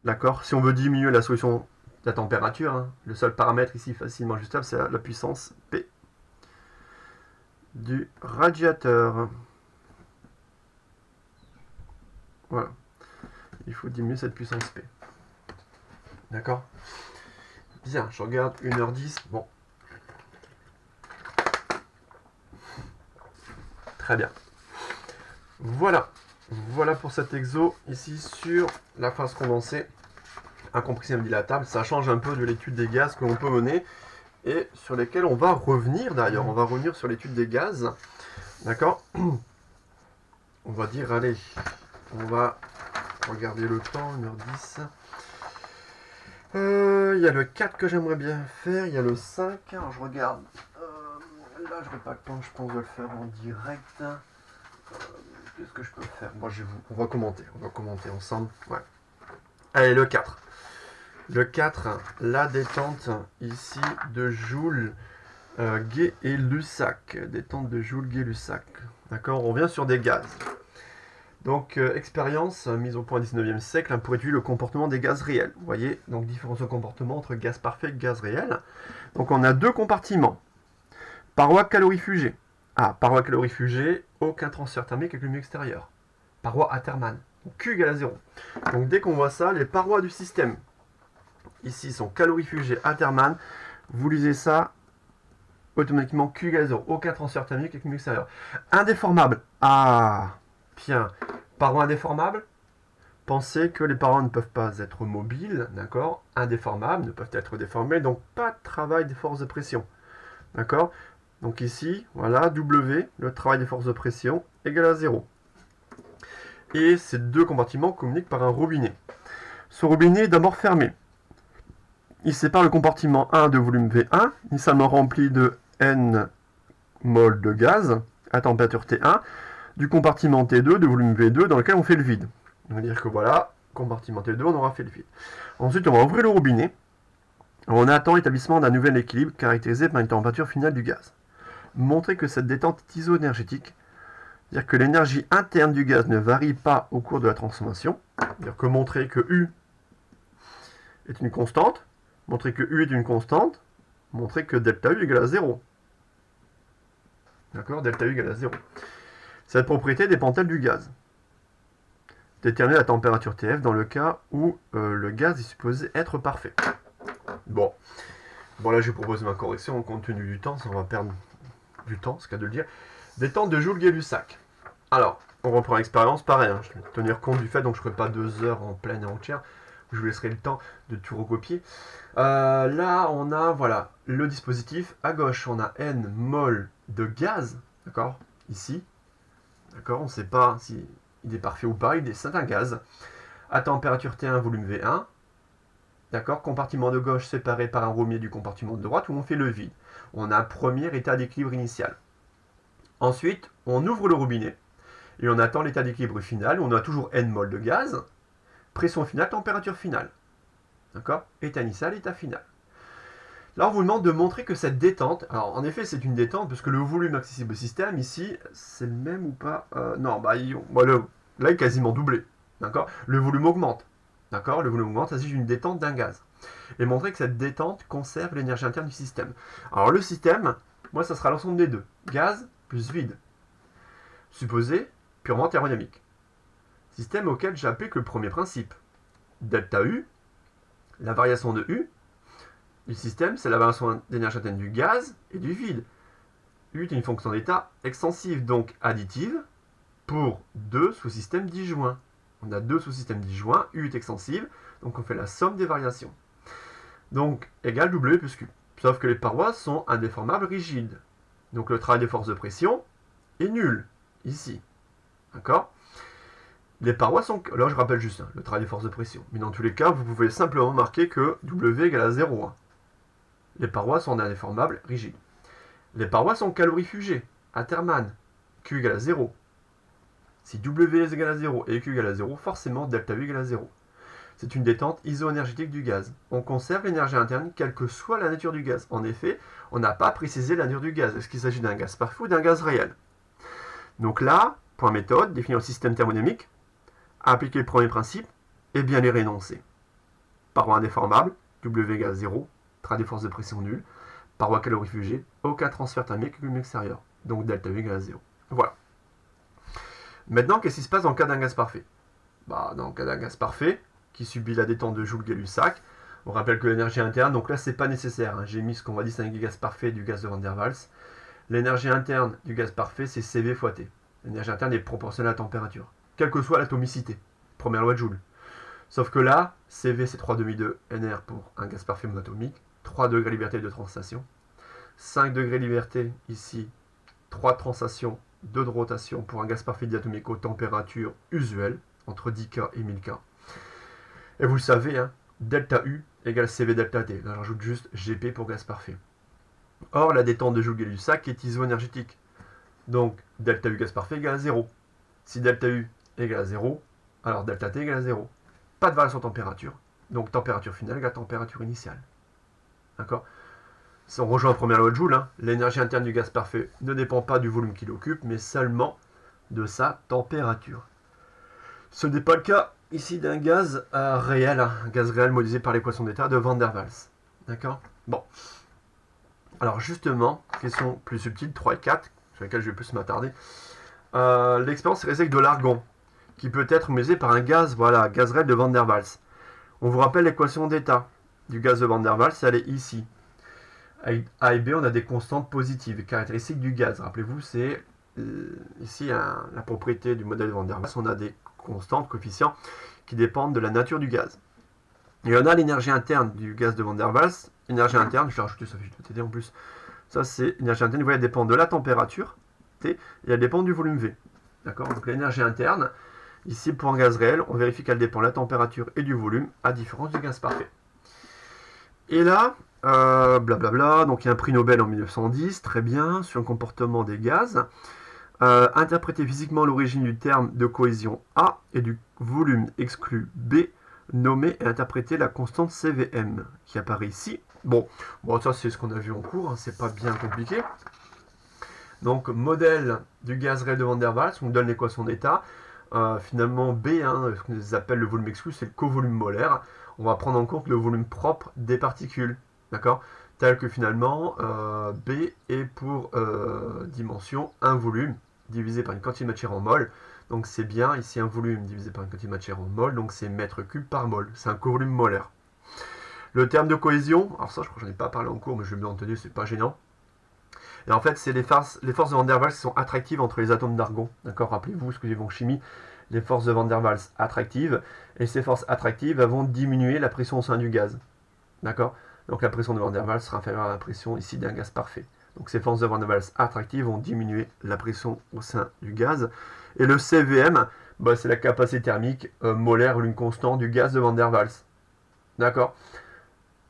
D'accord? Si on veut diminuer la solution de la température, hein, le seul paramètre ici facilement ajustable, c'est la puissance P du radiateur. Voilà. Il faut diminuer cette puissance P. D'accord? Bien, je regarde 1h10. Bon. Très bien. Voilà. Voilà pour cet exo ici sur la phase condensée incompressible dilatable. Ça change un peu de l'étude des gaz que l'on peut mener et sur lesquels on va revenir d'ailleurs. On va revenir sur l'étude des gaz. D'accord? On va dire, allez, on va Regardez le temps, 1h10. Il y a le 4 que j'aimerais bien faire, il y a le 5. Alors je regarde. Là, je n'aurai pas le temps, je pense, de le faire en direct. Qu'est-ce que je peux faire? Moi, on va commenter ensemble. Ouais. Allez, le 4. Le 4, la détente ici de Joule, Gay et Lussac. Détente de Joule, Gay, Lussac. D'accord, on revient sur des gaz. Donc, expérience mise au point au 19e siècle pour étudier le comportement des gaz réels. Vous voyez, donc différence de comportement entre gaz parfait et gaz réel. Donc, on a deux compartiments. Paroi calorifugée. Ah, paroi calorifugée, aucun transfert thermique avec le milieu extérieur. Paroi à Terman. Q égale à 0. Donc, dès qu'on voit ça, les parois du système ici sont calorifugées à Terman. Vous lisez ça automatiquement Q égale à 0. Aucun transfert thermique avec le milieu extérieur. Indéformable. Ah, bien. Parois indéformables. Pensez que les parois ne peuvent pas être mobiles, d'accord? Indéformables, ne peuvent être déformées, donc pas de travail des forces de pression, d'accord? Donc ici, voilà, W, le travail des forces de pression, égale à 0. Et ces deux compartiments communiquent par un robinet. Ce robinet est d'abord fermé. Il sépare le compartiment 1 de volume V1, initialement rempli de N mol de gaz à température T1, du compartiment T2 de volume V2 dans lequel on fait le vide. On va dire que voilà, compartiment T2, on aura fait le vide. Ensuite, on va ouvrir le robinet. On attend l'établissement d'un nouvel équilibre caractérisé par une température finale du gaz. Montrer que cette détente est isoénergétique, c'est-à-dire que l'énergie interne du gaz ne varie pas au cours de la transformation, c'est-à-dire que montrer que U est une constante, montrer que U est une constante, montrer que delta U égale à 0. D'accord, delta U égale à 0. Cette propriété dépend-elle du gaz? Déterminer la température TF dans le cas où le gaz est supposé être parfait. Bon, là je vais proposer ma correction compte tenu du temps, ça on va perdre du temps, c'est le cas de le dire. Détente de Joule, Gay, Lussac. Alors, on reprend l'expérience, pareil, hein, je vais tenir compte du fait, donc je ne ferai pas 2 heures en pleine et entière, je vous laisserai le temps de tout recopier. Là, on a, voilà, le dispositif. À gauche, on a N mol de gaz, d'accord, ici. D'accord, on ne sait pas si il est parfait ou pas, c'est un gaz. À température T1, volume V1. D'accord, compartiment de gauche séparé par un robinet du compartiment de droite où on fait le vide. On a un premier état d'équilibre initial. Ensuite, on ouvre le robinet et on attend l'état d'équilibre final. On a toujours N mol de gaz. Pression finale, température finale. D'accord, état initial, état final. Là, on vous demande de montrer que cette détente, alors en effet, c'est une détente parce que le volume accessible au système ici, c'est le même ou pas? Non, là, il est quasiment doublé. D'accord, le volume augmente. D'accord, le volume augmente, ça s'agit d'une détente d'un gaz. Et montrer que cette détente conserve l'énergie interne du système. Alors le système, moi, ça sera l'ensemble des deux. Gaz plus vide. Supposé purement thermodynamique. Système auquel j'applique le premier principe. Delta U, la variation de U, du système, c'est la variation d'énergie interne du gaz et du vide. U est une fonction d'état extensive, donc additive, pour deux sous-systèmes disjoints. On a deux sous-systèmes disjoints, U est extensive, donc on fait la somme des variations. Donc, égale W plus Q. Sauf que les parois sont indéformables rigides. Donc le travail des forces de pression est nul, ici. D'accord? Les parois sont... Là, je rappelle juste le travail des forces de pression. Mais dans tous les cas, vous pouvez simplement marquer que W égale à 0. Les parois sont indéformables rigides. Les parois sont calorifugées, à Terman. Q égale à 0. Si W est égal à 0 et Q égale à 0, forcément delta U égale à 0. C'est une détente isoénergétique du gaz. On conserve l'énergie interne quelle que soit la nature du gaz. En effet, on n'a pas précisé la nature du gaz. Est-ce qu'il s'agit d'un gaz parfait ou d'un gaz réel? Donc là, point méthode, définir le système thermodynamique, appliquer le premier principe, et bien les réénoncer. Paroi indéformable, W égale à 0, travail des forces de pression nul, paroi calorifugée, aucun transfert thermique avec le extérieur. Donc delta U égale à 0. Voilà. Maintenant, qu'est-ce qui se passe dans le cas d'un gaz parfait? Dans le cas d'un gaz parfait, qui subit la détente de Joule, Gay, Lussac, on rappelle que l'énergie interne, donc là c'est pas nécessaire, j'ai mis ce qu'on va distinguer du gaz parfait du gaz de Van der Waals. L'énergie interne du gaz parfait c'est CV fois T. L'énergie interne est proportionnelle à la température, quelle que soit l'atomicité. Première loi de Joule. Sauf que là, CV c'est 3,2 NR pour un gaz parfait monatomique, 3 degrés liberté de translation, 5 degrés liberté ici, 3 translations, 2 de rotation pour un gaz parfait diatomique aux températures usuelles, entre 10K et 1000K. Et vous le savez, hein, delta U égale CV delta T. Là, je rajoute juste GP pour gaz parfait. Or, la détente de Joule du sac est iso-énergétique. Donc, delta U gaz parfait égale à 0. Si delta U égale à 0, alors delta T égale à 0. Pas de variation de température. Donc, température finale égale température initiale. D'accord? Si on rejoint la première loi de Joule, hein, l'énergie interne du gaz parfait ne dépend pas du volume qu'il occupe, mais seulement de sa température. Ce n'est pas le cas ici d'un gaz réel, hein, un gaz réel modélisé par l'équation d'état de Van der Waals. D'accord? Bon. Alors justement, question plus subtile, 3 et 4, sur lesquelles je vais plus m'attarder. L'expérience est avec de l'argon, qui peut être modélisé par un gaz, voilà, gaz réel de Van der Waals. On vous rappelle l'équation d'état du gaz de Van der Waals, elle est ici. A et B, on a des constantes positives, caractéristiques du gaz. Rappelez-vous, c'est ici la propriété du modèle de Van der Waals. On a des constantes, coefficients, qui dépendent de la nature du gaz. Et on a l'énergie interne du gaz de Van der Waals. Énergie interne, je l'ai rajouté sur la fiche de TD en plus. Ça, c'est l'énergie interne. Vous voyez, elle dépend de la température, T, et elle dépend du volume V. D'accord? Donc l'énergie interne, ici pour un gaz réel, on vérifie qu'elle dépend de la température et du volume, à différence du gaz parfait. Et là, blablabla, donc il y a un prix Nobel en 1910, très bien, sur le comportement des gaz. Interpréter physiquement l'origine du terme de cohésion A et du volume exclu B, nommer et interpréter la constante CVM qui apparaît ici. Bon, ça c'est ce qu'on a vu en cours, hein, c'est pas bien compliqué. Donc, modèle du gaz réel de Van der Waals, on nous donne l'équation d'état. Finalement, B, hein, ce qu'on appelle le volume exclu, c'est le covolume molaire. On va prendre en compte le volume propre des particules, d'accord? Tel que finalement, B est pour dimension un volume divisé par une quantité de matière en mol. Donc c'est bien ici un volume divisé par une quantité de matière en mol, donc c'est mètre cube par mol. C'est un covolume molaire. Le terme de cohésion, alors ça je crois que j'en ai pas parlé en cours, mais je vais bien entendu, c'est pas gênant. Et en fait, c'est les forces de Van der Waals qui sont attractives entre les atomes d'argon. D'accord? Rappelez-vous ce que j'ai vu en chimie, les forces de Van der Waals attractives. Et ces forces attractives vont diminuer la pression au sein du gaz. D'accord? Donc la pression de Van der Waals sera inférieure à la pression ici d'un gaz parfait. Donc ces forces de Van der Waals attractives vont diminuer la pression au sein du gaz. Et le CVM, c'est la capacité thermique molaire ou une constante du gaz de Van der Waals. D'accord?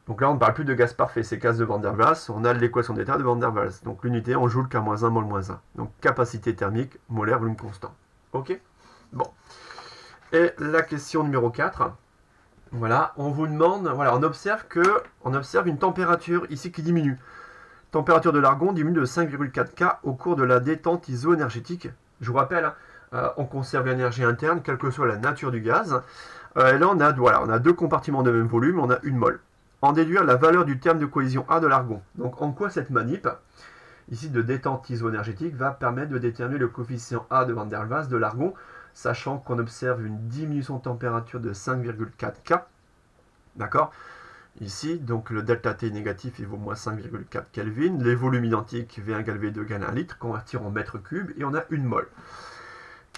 Donc là, on ne parle plus de gaz parfait, c'est gaz de Van der Waals, on a l'équation d'état de Van der Waals. Donc l'unité en joule K-1, mol-1. Donc capacité thermique, molaire, volume constant. Ok? Bon. Et la question numéro 4. Voilà, on vous demande, voilà, on observe une température ici qui diminue. Température de l'argon diminue de 5,4 K au cours de la détente iso-énergétique. Je vous rappelle, on conserve l'énergie interne, quelle que soit la nature du gaz. Et là, on a deux compartiments de même volume, on a une mol. En déduire la valeur du terme de cohésion A de l'argon. Donc en quoi cette manip, ici de détente iso-énergétique, va permettre de déterminer le coefficient A de Van der Waals de l'argon, sachant qu'on observe une diminution de température de 5,4 K. D'accord? Ici, donc le delta T négatif, il vaut moins 5,4 Kelvin. Les volumes identiques, V1 égale V2 égale 1 litre, convertir en mètre cube, et on a une mol.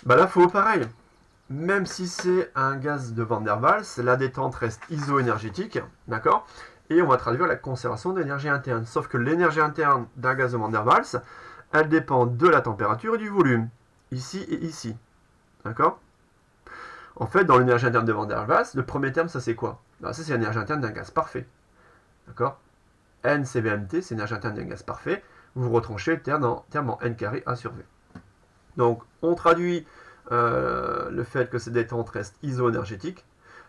Là, il faut pareil. Même si c'est un gaz de Van der Waals, la détente reste iso-énergétique, d'accord? Et on va traduire la conservation de l'énergie interne. Sauf que l'énergie interne d'un gaz de Van der Waals, elle dépend de la température et du volume, ici et ici, d'accord? En fait, dans l'énergie interne de Van der Waals, le premier terme, ça c'est quoi? Ça c'est l'énergie interne d'un gaz parfait, d'accord? NCVMT, c'est l'énergie interne d'un gaz parfait. Vous retranchez le terme en N carré A sur V. Donc, on traduit le fait que ces détentes restent iso-énergétiques.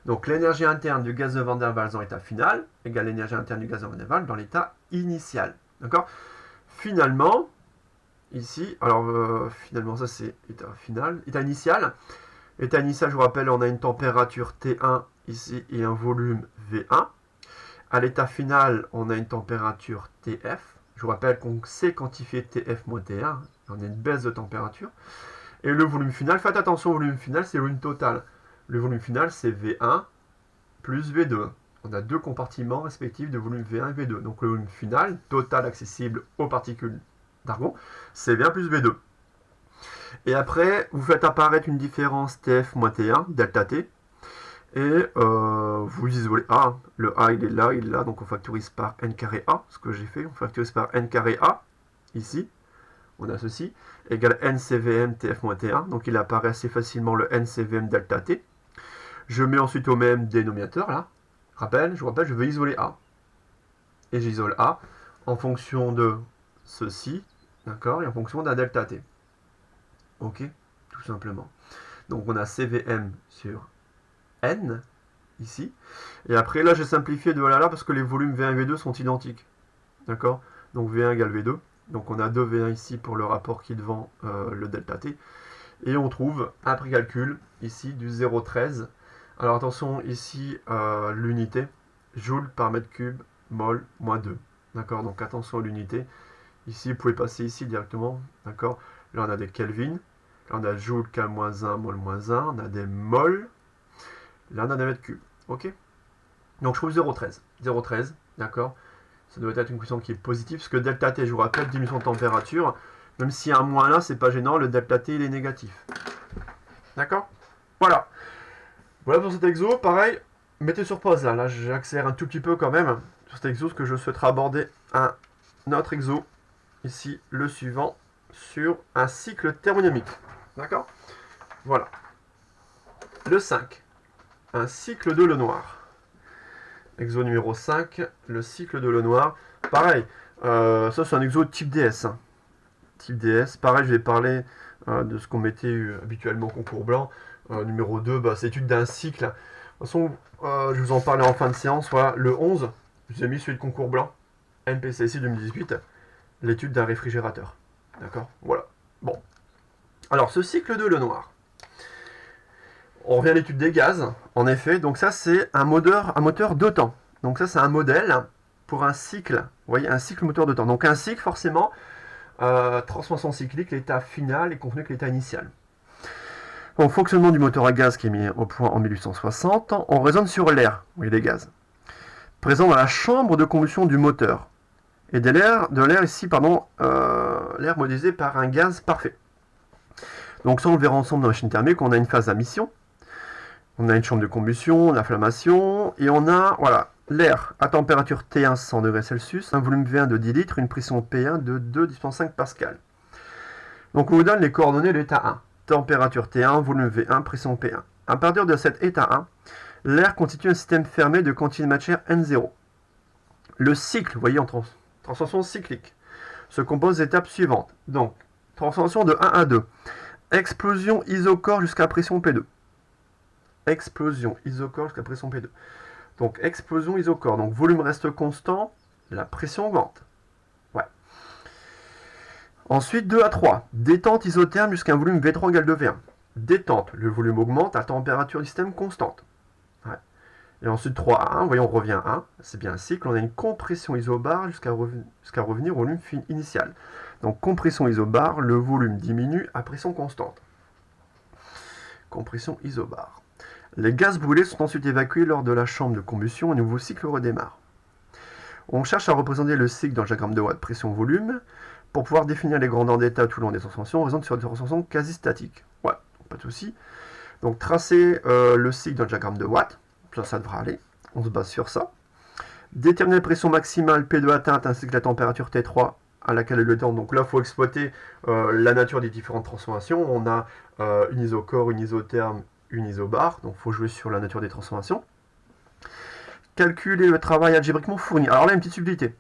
Donc l'énergie interne du gaz de Van der Waals dans l'état final égale l'énergie interne du gaz de Van der Waals dans l'état initial. D'accord? Finalement, ici, finalement ça c'est état final, état initial. État initial, je vous rappelle, on a une température T1 ici et un volume V1. À l'état final, on a une température TF. Je vous rappelle qu'on sait quantifier TF moins T1. On a une baisse de température. Et le volume final, faites attention au volume final, c'est le volume total. Le volume final, c'est V1 plus V2. On a deux compartiments respectifs de volume V1 et V2. Donc le volume final, total accessible aux particules d'argon, c'est V1 plus V2. Et après, vous faites apparaître une différence TF moins T1, delta T. Et vous isolez A. Le A, il est là, donc on factorise par N carré A, ce que j'ai fait. On factorise par N carré A, ici. on a ceci, égale NCVM TF-T1, donc il apparaît assez facilement le NCVM delta T. Je mets ensuite au même dénominateur, là, je vous rappelle, je veux isoler A. Et j'isole A en fonction de ceci, d'accord, et en fonction d'un delta T. Ok, tout simplement. Donc on a CVM sur N, ici. Et après, là, j'ai simplifié de là à là parce que les volumes V1 et V2 sont identiques. D'accord? Donc V1 égale V2. Donc on a 2 V1 ici pour le rapport qui est devant le delta T. Et on trouve, après calcul, ici du 0,13. Alors attention, ici, l'unité, joule par mètre cube, mol, moins 2. D'accord? Donc attention à l'unité. Ici, vous pouvez passer ici directement. D'accord? Là, on a des Kelvin. Là, on a joule, K-1, mol, moins 1. On a des mol. Là, on a des mètres cubes. Ok? Donc je trouve 0,13. 0,13, d'accord? Ça doit être une question qui est positive, parce que delta T, je vous rappelle, diminution de température. Même s'il y a un moins là, c'est pas gênant, le delta T, il est négatif. D'accord? Voilà. Voilà pour cet exo. Pareil, mettez sur pause là. Là, j'accélère un tout petit peu quand même sur cet exo, parce que je souhaiterais aborder un autre exo. Ici, le suivant, sur un cycle thermodynamique. D'accord? Voilà. Le 5. Un cycle de Lenoir. Exo numéro 5, le cycle de Lenoir. Pareil, ça c'est un exo type DS. Hein. Type DS, pareil, je vais parler de ce qu'on mettait habituellement au concours blanc. Numéro 2, bah, c'est l'étude d'un cycle. De toute façon, je vous en parlais en fin de séance. Voilà, le 11, je vous ai mis celui de concours blanc. NPCSI 2018, l'étude d'un réfrigérateur. D'accord? Voilà. Bon. Alors, ce cycle de Lenoir. On revient à l'étude des gaz, en effet. Donc ça, c'est un moteur de temps. Donc ça, c'est un modèle pour un cycle. Vous voyez, un cycle moteur de temps. Donc un cycle, forcément, transformation cyclique, l'état final est contenu que l'état initial. Au fonctionnement du moteur à gaz qui est mis au point en 1860, on raisonne sur l'air, oui, des gaz, présent dans la chambre de combustion du moteur. Et de l'air ici, pardon, l'air modélisé par un gaz parfait. Donc ça, on le verra ensemble dans la machine thermique. On a une phase d'émission. On a une chambre de combustion, l'inflammation, et on a, voilà, l'air à température T1 100 degrés Celsius, un volume V1 de 10 litres, une pression P1 de 2,5 pascal. Donc on vous donne les coordonnées de l'état 1. Température T1, volume V1, pression P1. À partir de cet état 1, l'air constitue un système fermé de quantité de matière N0. Le cycle, vous voyez, en transformation cyclique, se compose des étapes suivantes. Donc, transformation de 1 à 2. Explosion isocore jusqu'à pression P2. Explosion isocore jusqu'à pression P2. Donc explosion isocore, donc volume reste constant, la pression augmente. Ouais. Ensuite 2 à 3, détente isotherme jusqu'à un volume V3 égale 2V1. Détente, le volume augmente à température du système constante. Ouais. Et ensuite 3 à 1, voyons, on revient à 1, c'est bien un cycle, on a une compression isobare jusqu'à revenir au volume initial. Donc compression isobare, le volume diminue à pression constante. Compression isobare. Les gaz brûlés sont ensuite évacués lors de la chambre de combustion et un nouveau cycle redémarre. On cherche à représenter le cycle dans le diagramme de Watt pression-volume. Pour pouvoir définir les grandeurs d'état tout le long des transformations, on raisonne sur des transformations quasi statiques. Ouais, pas de souci. Donc tracer le cycle dans le diagramme de Watt, ça devra aller. On se base sur ça. Déterminer la pression maximale P2 atteinte ainsi que la température T3 à laquelle est le temps. Donc là, il faut exploiter la nature des différentes transformations. On a une isocore, une isotherme, une isobare, donc il faut jouer sur la nature des transformations. Calculer le travail algébriquement fourni. Alors là, une petite subtilité.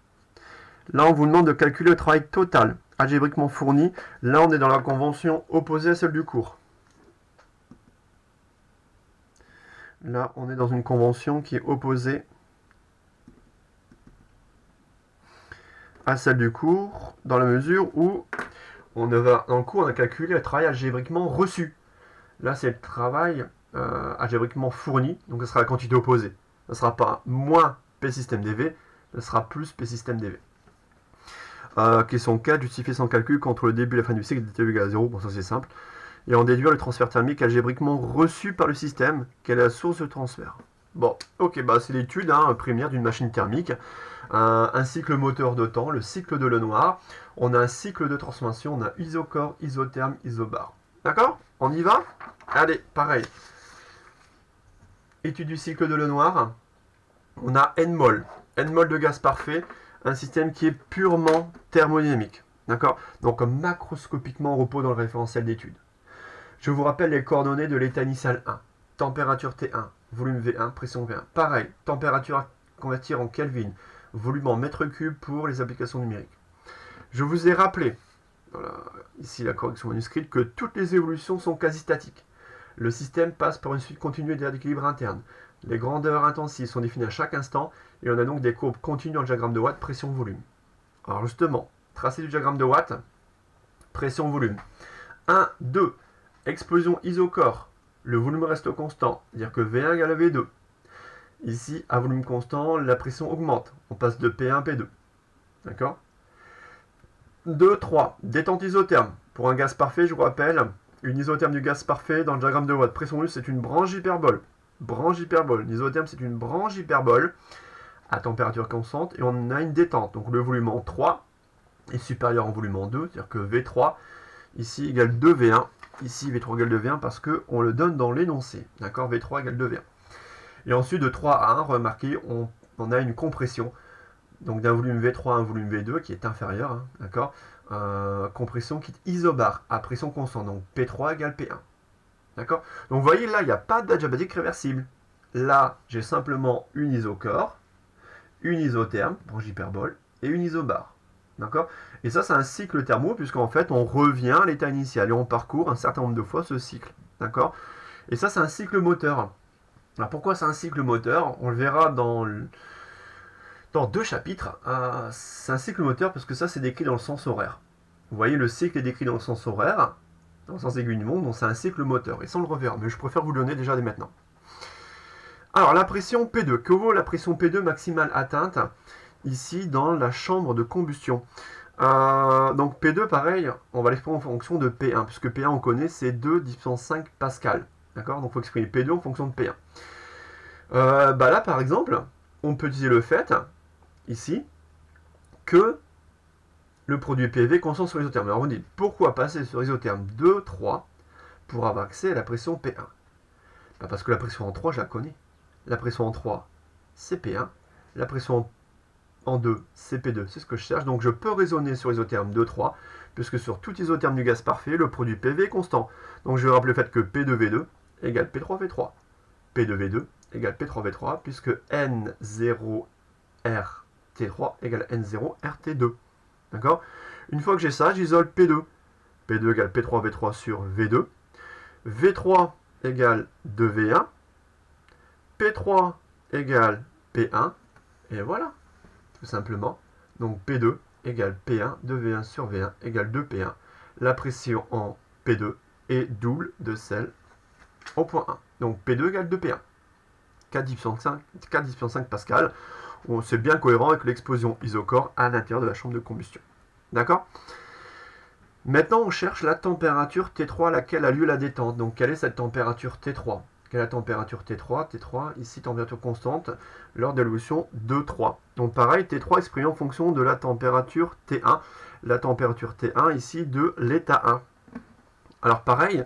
Là, on vous demande de calculer le travail total algébriquement fourni. Là, on est dans la convention opposée à celle du cours. Là, on est dans une convention qui est opposée à celle du cours, dans la mesure où dans le cours, on a calculé le travail algébriquement reçu. Là, c'est le travail algébriquement fourni, donc ce sera la quantité opposée. Ce ne sera pas moins P système dV, ce sera plus P système dV. Question 4, justifier son calcul qu'entre le début et la fin du cycle dt égale à 0, bon ça c'est simple. Et en déduire le transfert thermique algébriquement reçu par le système, quelle est la source de transfert. Bon, ok, bah c'est l'étude première d'une machine thermique. Un cycle moteur de temps, le cycle de Lenoir. On a un cycle de transformation, on a isocore, isotherme, isobare. D'accord? On y va? Allez, pareil. Étude du cycle de Lenoir. On a N mol. N mol de gaz parfait. Un système qui est purement thermodynamique. D'accord? Donc macroscopiquement, on repose dans le référentiel d'étude. Je vous rappelle les coordonnées de l'état initial 1. Température T1, volume V1, pression V1. Pareil, température à convertir en Kelvin, volume en mètres cubes pour les applications numériques. Je vous ai rappelé, voilà, ici la correction manuscrite, que toutes les évolutions sont quasi statiques. Le système passe par une suite continue d'équilibre interne. Les grandeurs intensives sont définies à chaque instant et on a donc des courbes continues dans le diagramme de Watt, pression-volume. Alors justement, tracé du diagramme de Watt, pression-volume. 1, 2, explosion isocore. Le volume reste constant, c'est-à-dire que V1 égale V2. Ici, à volume constant, la pression augmente. On passe de P1 à P2. D'accord? 2, 3, détente isotherme. Pour un gaz parfait, je vous rappelle, une isotherme du gaz parfait dans le diagramme de Watt. Pression volume, c'est une branche hyperbole. Branche hyperbole. L'isotherme, c'est une branche hyperbole à température constante et on a une détente. Donc le volume en 3 est supérieur en volume en 2, c'est-à-dire que V3 ici égale 2V1. Ici, V3 égale 2V1 parce qu'on le donne dans l'énoncé. D'accord? V3 égale 2V1. Et ensuite, de 3 à 1, remarquez, on a une compression. Donc d'un volume V3 à un volume V2 qui est inférieur. Hein, d'accord? Compression qui est isobare à pression constante. Donc P3 égale P1. D'accord? Donc vous voyez, là, il n'y a pas d'adiabatique réversible. Là, j'ai simplement une isocore, une isotherme, branche hyperbole, et une isobare. D'accord? Et ça, c'est un cycle thermo, puisqu'en fait, on revient à l'état initial et on parcourt un certain nombre de fois ce cycle. D'accord? Et ça, c'est un cycle moteur. Alors pourquoi c'est un cycle moteur? On le verra dans 2 chapitres. C'est un cycle moteur parce que ça, c'est décrit dans le sens horaire. Vous voyez, le cycle est décrit dans le sens horaire, dans le sens aiguille du monde, donc c'est un cycle moteur. Et ça, on le reverra, mais je préfère vous le donner déjà dès maintenant. Alors, la pression P2. Que vaut la pression P2 maximale atteinte ici dans la chambre de combustion? Donc P2, pareil, on va l'exprimer en fonction de P1, puisque P1, on connaît, c'est 2 10 puissance 5 pascal. D'accord? Donc il faut exprimer P2 en fonction de P1. Là, par exemple, on peut utiliser le fait, ici, que le produit PV est constant sur isotherme. Alors vous dites, pourquoi passer sur isotherme 2, 3 pour avoir accès à la pression P1? Parce que la pression en 3, je la connais. La pression en 3, c'est P1. La pression en 2, c'est P2. C'est ce que je cherche. Donc je peux raisonner sur isotherme 2, 3, puisque sur tout isotherme du gaz parfait, le produit PV est constant. Donc je vais rappeler le fait que P2V2 égale P3V3. P2V2 égale P3V3, puisque N0RT3 égale N0RT2. D'accord? Une fois que j'ai ça, j'isole P2. P2 égale P3V3 sur V2. V3 égale 2V1. P3 égale P1. Et voilà, tout simplement. Donc P2 égale P1, 2V1 sur V1 égale 2P1. La pression en P2 est double de celle au point 1. Donc P2 égale 2P1. 4 puissance 5 pascal. C'est bien cohérent avec l'explosion isocore à l'intérieur de la chambre de combustion. D'accord? Maintenant, on cherche la température T3 à laquelle a lieu la détente. Donc, quelle est cette température T3? Quelle est la température T3? T3, ici, température constante, lors de l'évolution 2,3. Donc, pareil, T3 exprimé en fonction de la température T1. La température T1, ici, de l'état 1. Alors, pareil,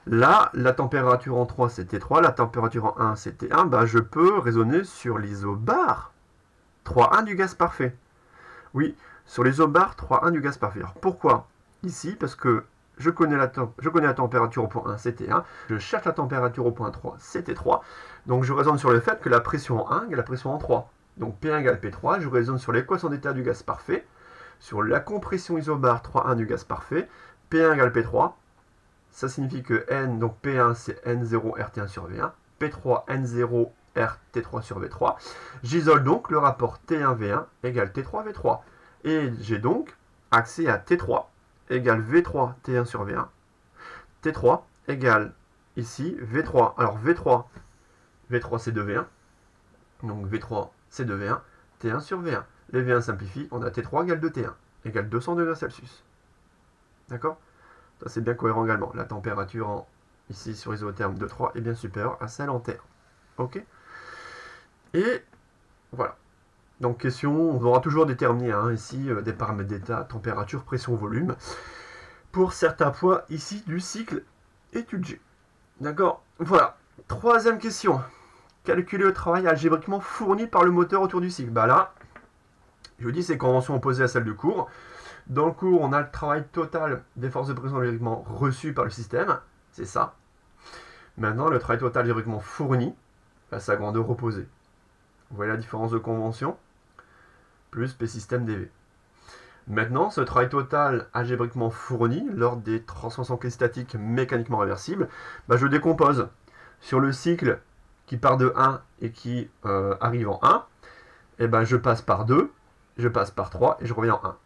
là, la température en 3, c'est T3. La température en 1, c'est T1. Je peux raisonner sur l'isobare 3,1 du gaz parfait. Oui, sur l'isobare 3,1 du gaz parfait. Alors, pourquoi? Ici, parce que je connais la température au point 1, c'était 1. Je cherche la température au point 3, c'était 3. Donc je raisonne sur le fait que la pression en 1 égale la pression en 3. Donc P1 égale P3. Je raisonne sur l'équation d'état du gaz parfait, sur la compression isobare 3,1 du gaz parfait. P1 égale P3. Ça signifie que N, donc P1 c'est N0RT1 sur V1. P3 N0RT3 sur V3. J'isole donc le rapport T1V1 égale T3V3. Et j'ai donc accès à T3 égale V3 T1 sur V1. T3 égale ici V3. Alors V3 c'est 2V1. Donc V3 c'est 2V1. T1 sur V1. Les V1 simplifient. On a T3 égale 2T1 égale 200 degrés Celsius. D'accord? Ça c'est bien cohérent également. La température ici sur isotherme 2,3 est bien supérieure à celle en T1. Ok? Et voilà. Donc question, on aura toujours déterminé ici des paramètres d'état, température, pression, volume, pour certains points ici du cycle étudié. D'accord? Voilà. Troisième question. Calculer le travail algébriquement fourni par le moteur autour du cycle. Là, je vous dis, c'est convention opposée à celle du cours. Dans le cours, on a le travail total des forces de pression algébriquement reçues par le système, c'est ça. Maintenant, le travail total algébriquement fourni, là, c'est la grandeur opposée. Vous voyez la différence de convention, plus P système dV. Maintenant, ce travail total algébriquement fourni lors des transformations clés statiques mécaniquement réversibles, je décompose sur le cycle qui part de 1 et qui arrive en 1, et je passe par 2, je passe par 3 et je reviens en 1.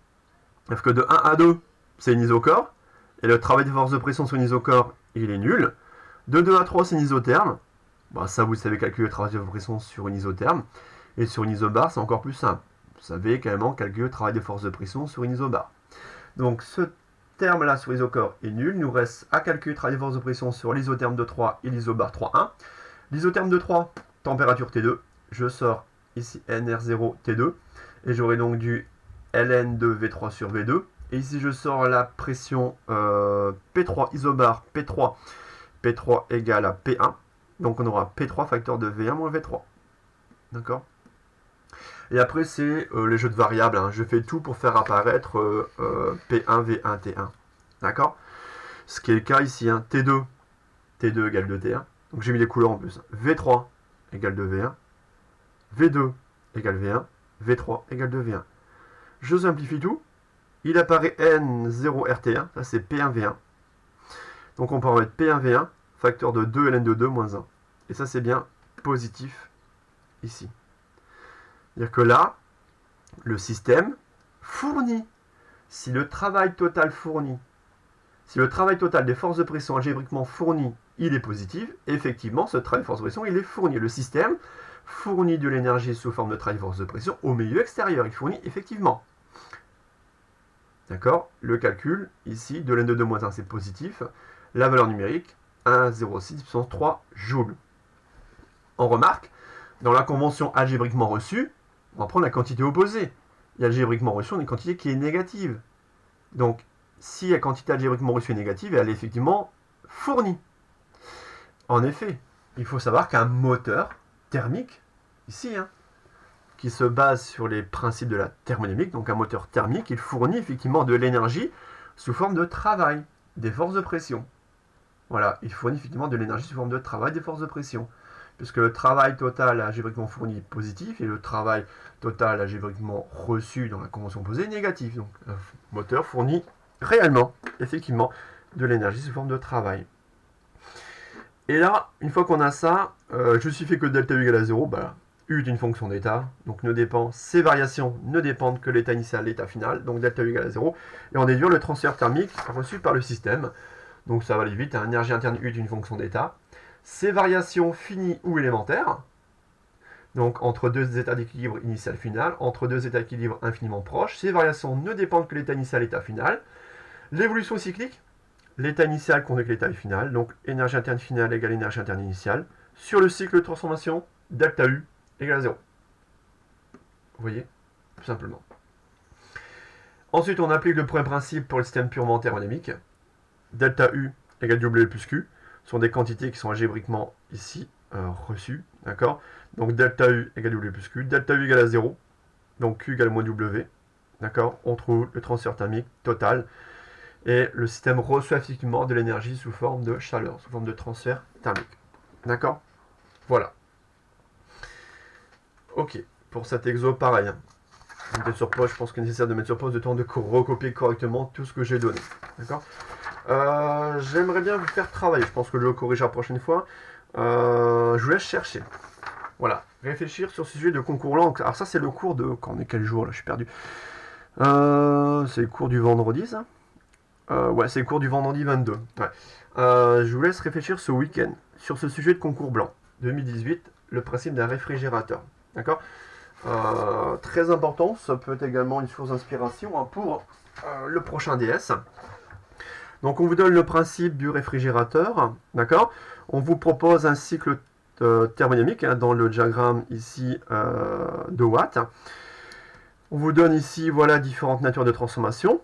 Sauf que de 1 à 2, c'est une isochore, et le travail des forces de pression sur une isochore, il est nul. De 2 à 3, c'est une isotherme. Ça, vous savez calculer le travail de pression sur une isotherme. Et sur une isobare, c'est encore plus simple. Vous savez également calculer le travail des forces de pression sur une isobare. Donc ce terme-là sur l'isochore est nul. Il nous reste à calculer le travail des forces de pression sur l'isotherme de 3 et l'isobare 3,1. L'isotherme de 3, température T2. Je sors ici NR0 T2. Et j'aurai donc du ln de V3 sur V2. Et ici, je sors la pression P3 isobare P3. P3 égale à P1. Donc on aura P3 facteur de V1 moins V3. D'accord? Et après, c'est les jeux de variables. Je fais tout pour faire apparaître P1, V1, T1. D'accord? Ce qui est le cas ici. T2. T2 égale 2T1. Donc j'ai mis les couleurs en plus. V3 égale 2V1. V2 égale V1. V3 égale 2V1. Je simplifie tout. Il apparaît N0RT1. Ça, c'est P1V1. Donc on peut en mettre P1V1, facteur de 2 ln de 2 moins 1. Et ça, c'est bien positif ici. C'est-à-dire que là, le système fournit, si le travail total fourni, si le travail total des forces de pression algébriquement fourni, il est positif, effectivement, ce travail de force de pression, il est fourni. Le système fournit de l'énergie sous forme de travail de force de pression au milieu extérieur. Il fournit effectivement. D'accord? Le calcul, ici, de ln de 2 moins 1, c'est positif. La valeur numérique, 1,06 puissance 3 joules. On remarque, dans la convention algébriquement reçue, on va prendre la quantité opposée. Et algébriquement reçue, on a une quantité qui est négative. Donc, si la quantité algébriquement reçue est négative, elle est effectivement fournie. En effet, il faut savoir qu'un moteur thermique, ici, qui se base sur les principes de la thermodynamique, donc un moteur thermique, il fournit effectivement de l'énergie sous forme de travail, des forces de pression. Voilà, il fournit effectivement de l'énergie sous forme de travail, des forces de pression. Puisque le travail total algébriquement fourni est positif et le travail total algébriquement reçu dans la convention opposée est négatif. Donc, un moteur fournit réellement, effectivement, de l'énergie sous forme de travail. Et là, une fois qu'on a ça, je suffis que delta U égale à 0, U est une fonction d'état, donc ces variations ne dépendent que de l'état initial, l'état final, donc delta U égale à 0, et on déduit le transfert thermique reçu par le système. Donc ça va aller vite, énergie interne U est une fonction d'état. Ces variations finies ou élémentaires, donc entre deux états d'équilibre initial-final, entre deux états d'équilibre infiniment proches, ces variations ne dépendent que de l'état initial et l'état final. L'évolution cyclique, l'état initial contre l'état final, donc énergie interne finale égale énergie interne initiale. Sur le cycle de transformation, delta U égale à 0. Vous voyez? Tout simplement. Ensuite, on applique le premier principe pour le système purement thermodynamique. Delta U égale W plus Q sont des quantités qui sont algébriquement ici reçues. D'accord? Donc delta U égale W plus Q. Delta U égale à 0. Donc Q égale moins W. D'accord? On trouve le transfert thermique total. Et le système reçoit effectivement de l'énergie sous forme de chaleur, sous forme de transfert thermique. D'accord? Voilà. Ok. Pour cet exo, pareil. Mettre sur pause, je pense qu'il est nécessaire de mettre sur pause le temps de recopier correctement tout ce que j'ai donné. D'accord? J'aimerais bien vous faire travailler. Je pense que je le corrigerai la prochaine fois. Je vous laisse chercher. Voilà. Réfléchir sur ce sujet de concours langue. Alors ça, c'est le cours de... Quand on est quel jour là? Je suis perdu. C'est le cours du vendredi, ça? Ouais, c'est le cours du vendredi 22. Ouais. Je vous laisse réfléchir ce week-end sur ce sujet de concours blanc. 2018, le principe d'un réfrigérateur. D'accord? Très important, ça peut être également une source d'inspiration pour le prochain DS. Donc on vous donne le principe du réfrigérateur, d'accord? On vous propose un cycle thermodynamique dans le diagramme ici de Watt. On vous donne ici, voilà, différentes natures de transformation.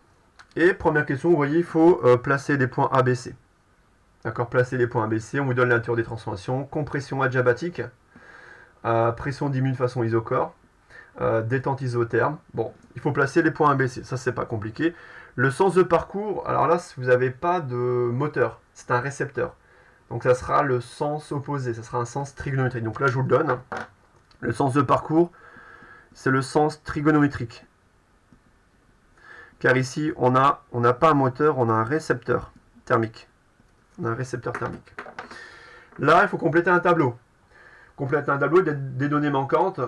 Et première question, vous voyez, il faut placer des points ABC. D'accord, placer les points ABC, on vous donne la nature des transformations. Compression adiabatique, pression diminue de façon isochore. détente isotherme. Bon, il faut placer les points ABC, ça c'est pas compliqué. Le sens de parcours, alors là, vous n'avez pas de moteur, c'est un récepteur. Donc ça sera le sens opposé, ça sera un sens trigonométrique. Donc là, je vous le donne. Le sens de parcours, c'est le sens trigonométrique. Car ici, on n'a pas un moteur, on a un récepteur thermique. On a un récepteur thermique. Là, il faut compléter un tableau. Compléter un tableau des données manquantes,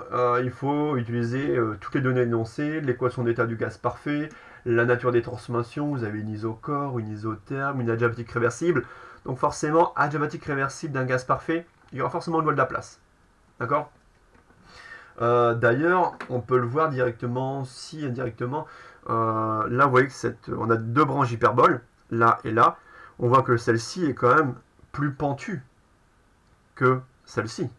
il faut utiliser toutes les données énoncées, l'équation d'état du gaz parfait, la nature des transformations, vous avez une isochore, une isotherme, une adiabatique réversible. Donc forcément, adiabatique réversible d'un gaz parfait, il y aura forcément une loi de Laplace. D'accord? D'ailleurs, on peut le voir directement, si indirectement. Là, vous voyez que on a deux branches hyperboles, là et là. On voit que celle-ci est quand même plus pentue que celle-ci.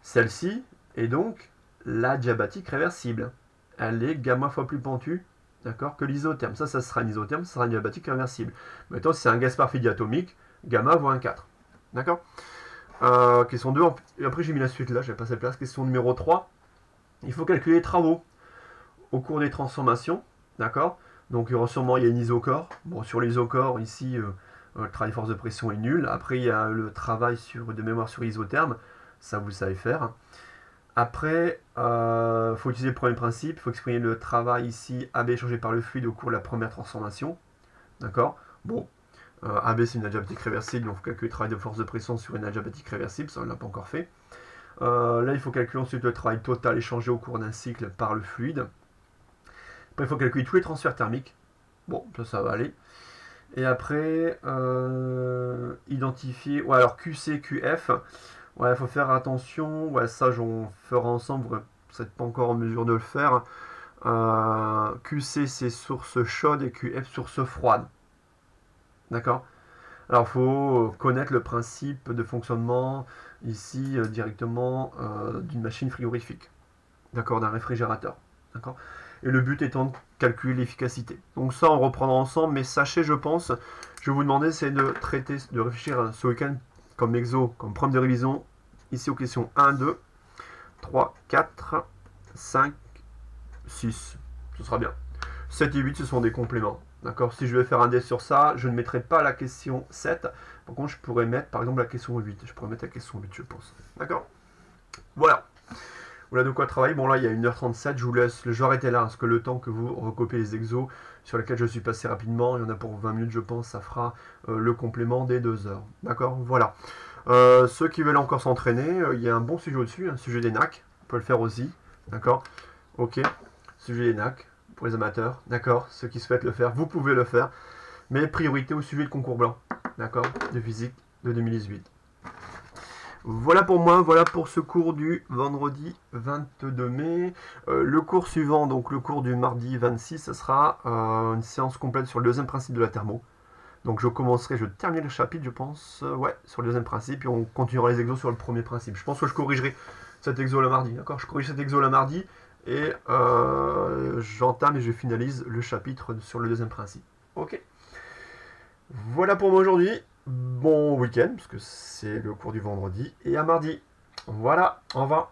Celle-ci est donc l'adiabatique réversible. Elle est gamma fois plus pentue, d'accord, que l'isotherme. Ça sera une isotherme, ça sera une adiabatique réversible. Maintenant, si c'est un gaz parfait diatomique, gamma vaut 1,4. D'accord? Question 2, et après j'ai mis la suite là, j'ai passé la place. Question numéro 3, il faut calculer les travaux au cours des transformations, d'accord? Donc sûrement il y a une isochore. Bon, sur l'isochore, ici, le travail force de pression est nul. Après, il y a le travail de mémoire sur isotherme, ça vous savez faire. Après, il faut utiliser le premier principe, il faut exprimer le travail ici, AB échangé par le fluide au cours de la première transformation, d'accord? Bon, AB c'est une adiabatique réversible, donc il faut calculer le travail de force de pression sur une adiabatique réversible, ça on ne l'a pas encore fait. Là il faut calculer ensuite le travail total échangé au cours d'un cycle par le fluide. Après il faut calculer tous les transferts thermiques, bon ça va aller. Et après, identifier, ouais alors QC, QF, ouais il faut faire attention, ouais ça on fera ensemble, vous n'êtes pas encore en mesure de le faire. QC c'est source chaude et QF source froide. D'accord? Alors, il faut connaître le principe de fonctionnement ici directement d'une machine frigorifique, d'accord, d'un réfrigérateur, d'accord. Et le but étant de calculer l'efficacité. Donc ça, on reprendra ensemble, mais sachez, je pense, je vais vous demander, c'est de réfléchir ce week-end comme exo, comme problème de révision, ici aux questions 1, 2, 3, 4, 5, 6. Ce sera bien. 7 et 8, ce sont des compléments. D'accord? Si je vais faire un dé sur ça, je ne mettrai pas la question 7. Par contre, je pourrais mettre, par exemple, la question 8. Je pourrais mettre la question 8, je pense. D'accord? Voilà. Voilà de quoi travailler. Bon, là, il y a 1h37. Je vais arrêter là, parce que le temps que vous recopiez les exos sur lesquels je suis passé rapidement, il y en a pour 20 minutes, je pense, ça fera le complément des 2 heures. D'accord? Voilà. Ceux qui veulent encore s'entraîner, il y a un bon sujet au-dessus, un sujet des NAC. On peut le faire aussi. D'accord? Ok. Sujet des NAC. Pour les amateurs, d'accord, ceux qui souhaitent le faire, vous pouvez le faire, mais priorité au sujet de concours blanc, d'accord, de physique de 2018. Voilà pour moi, voilà pour ce cours du vendredi 22 mai. Le cours suivant, donc le cours du mardi 26, ce sera une séance complète sur le deuxième principe de la thermo. Donc je terminerai le chapitre, je pense, ouais, sur le deuxième principe, et on continuera les exos sur le premier principe. Je pense que je corrigerai cet exo le mardi, d'accord? Je corrige cet exo le mardi, et j'entame et je finalise le chapitre sur le deuxième principe. Ok. Voilà pour moi aujourd'hui. Bon week-end, parce que c'est le cours du vendredi, et à mardi. Voilà, au revoir.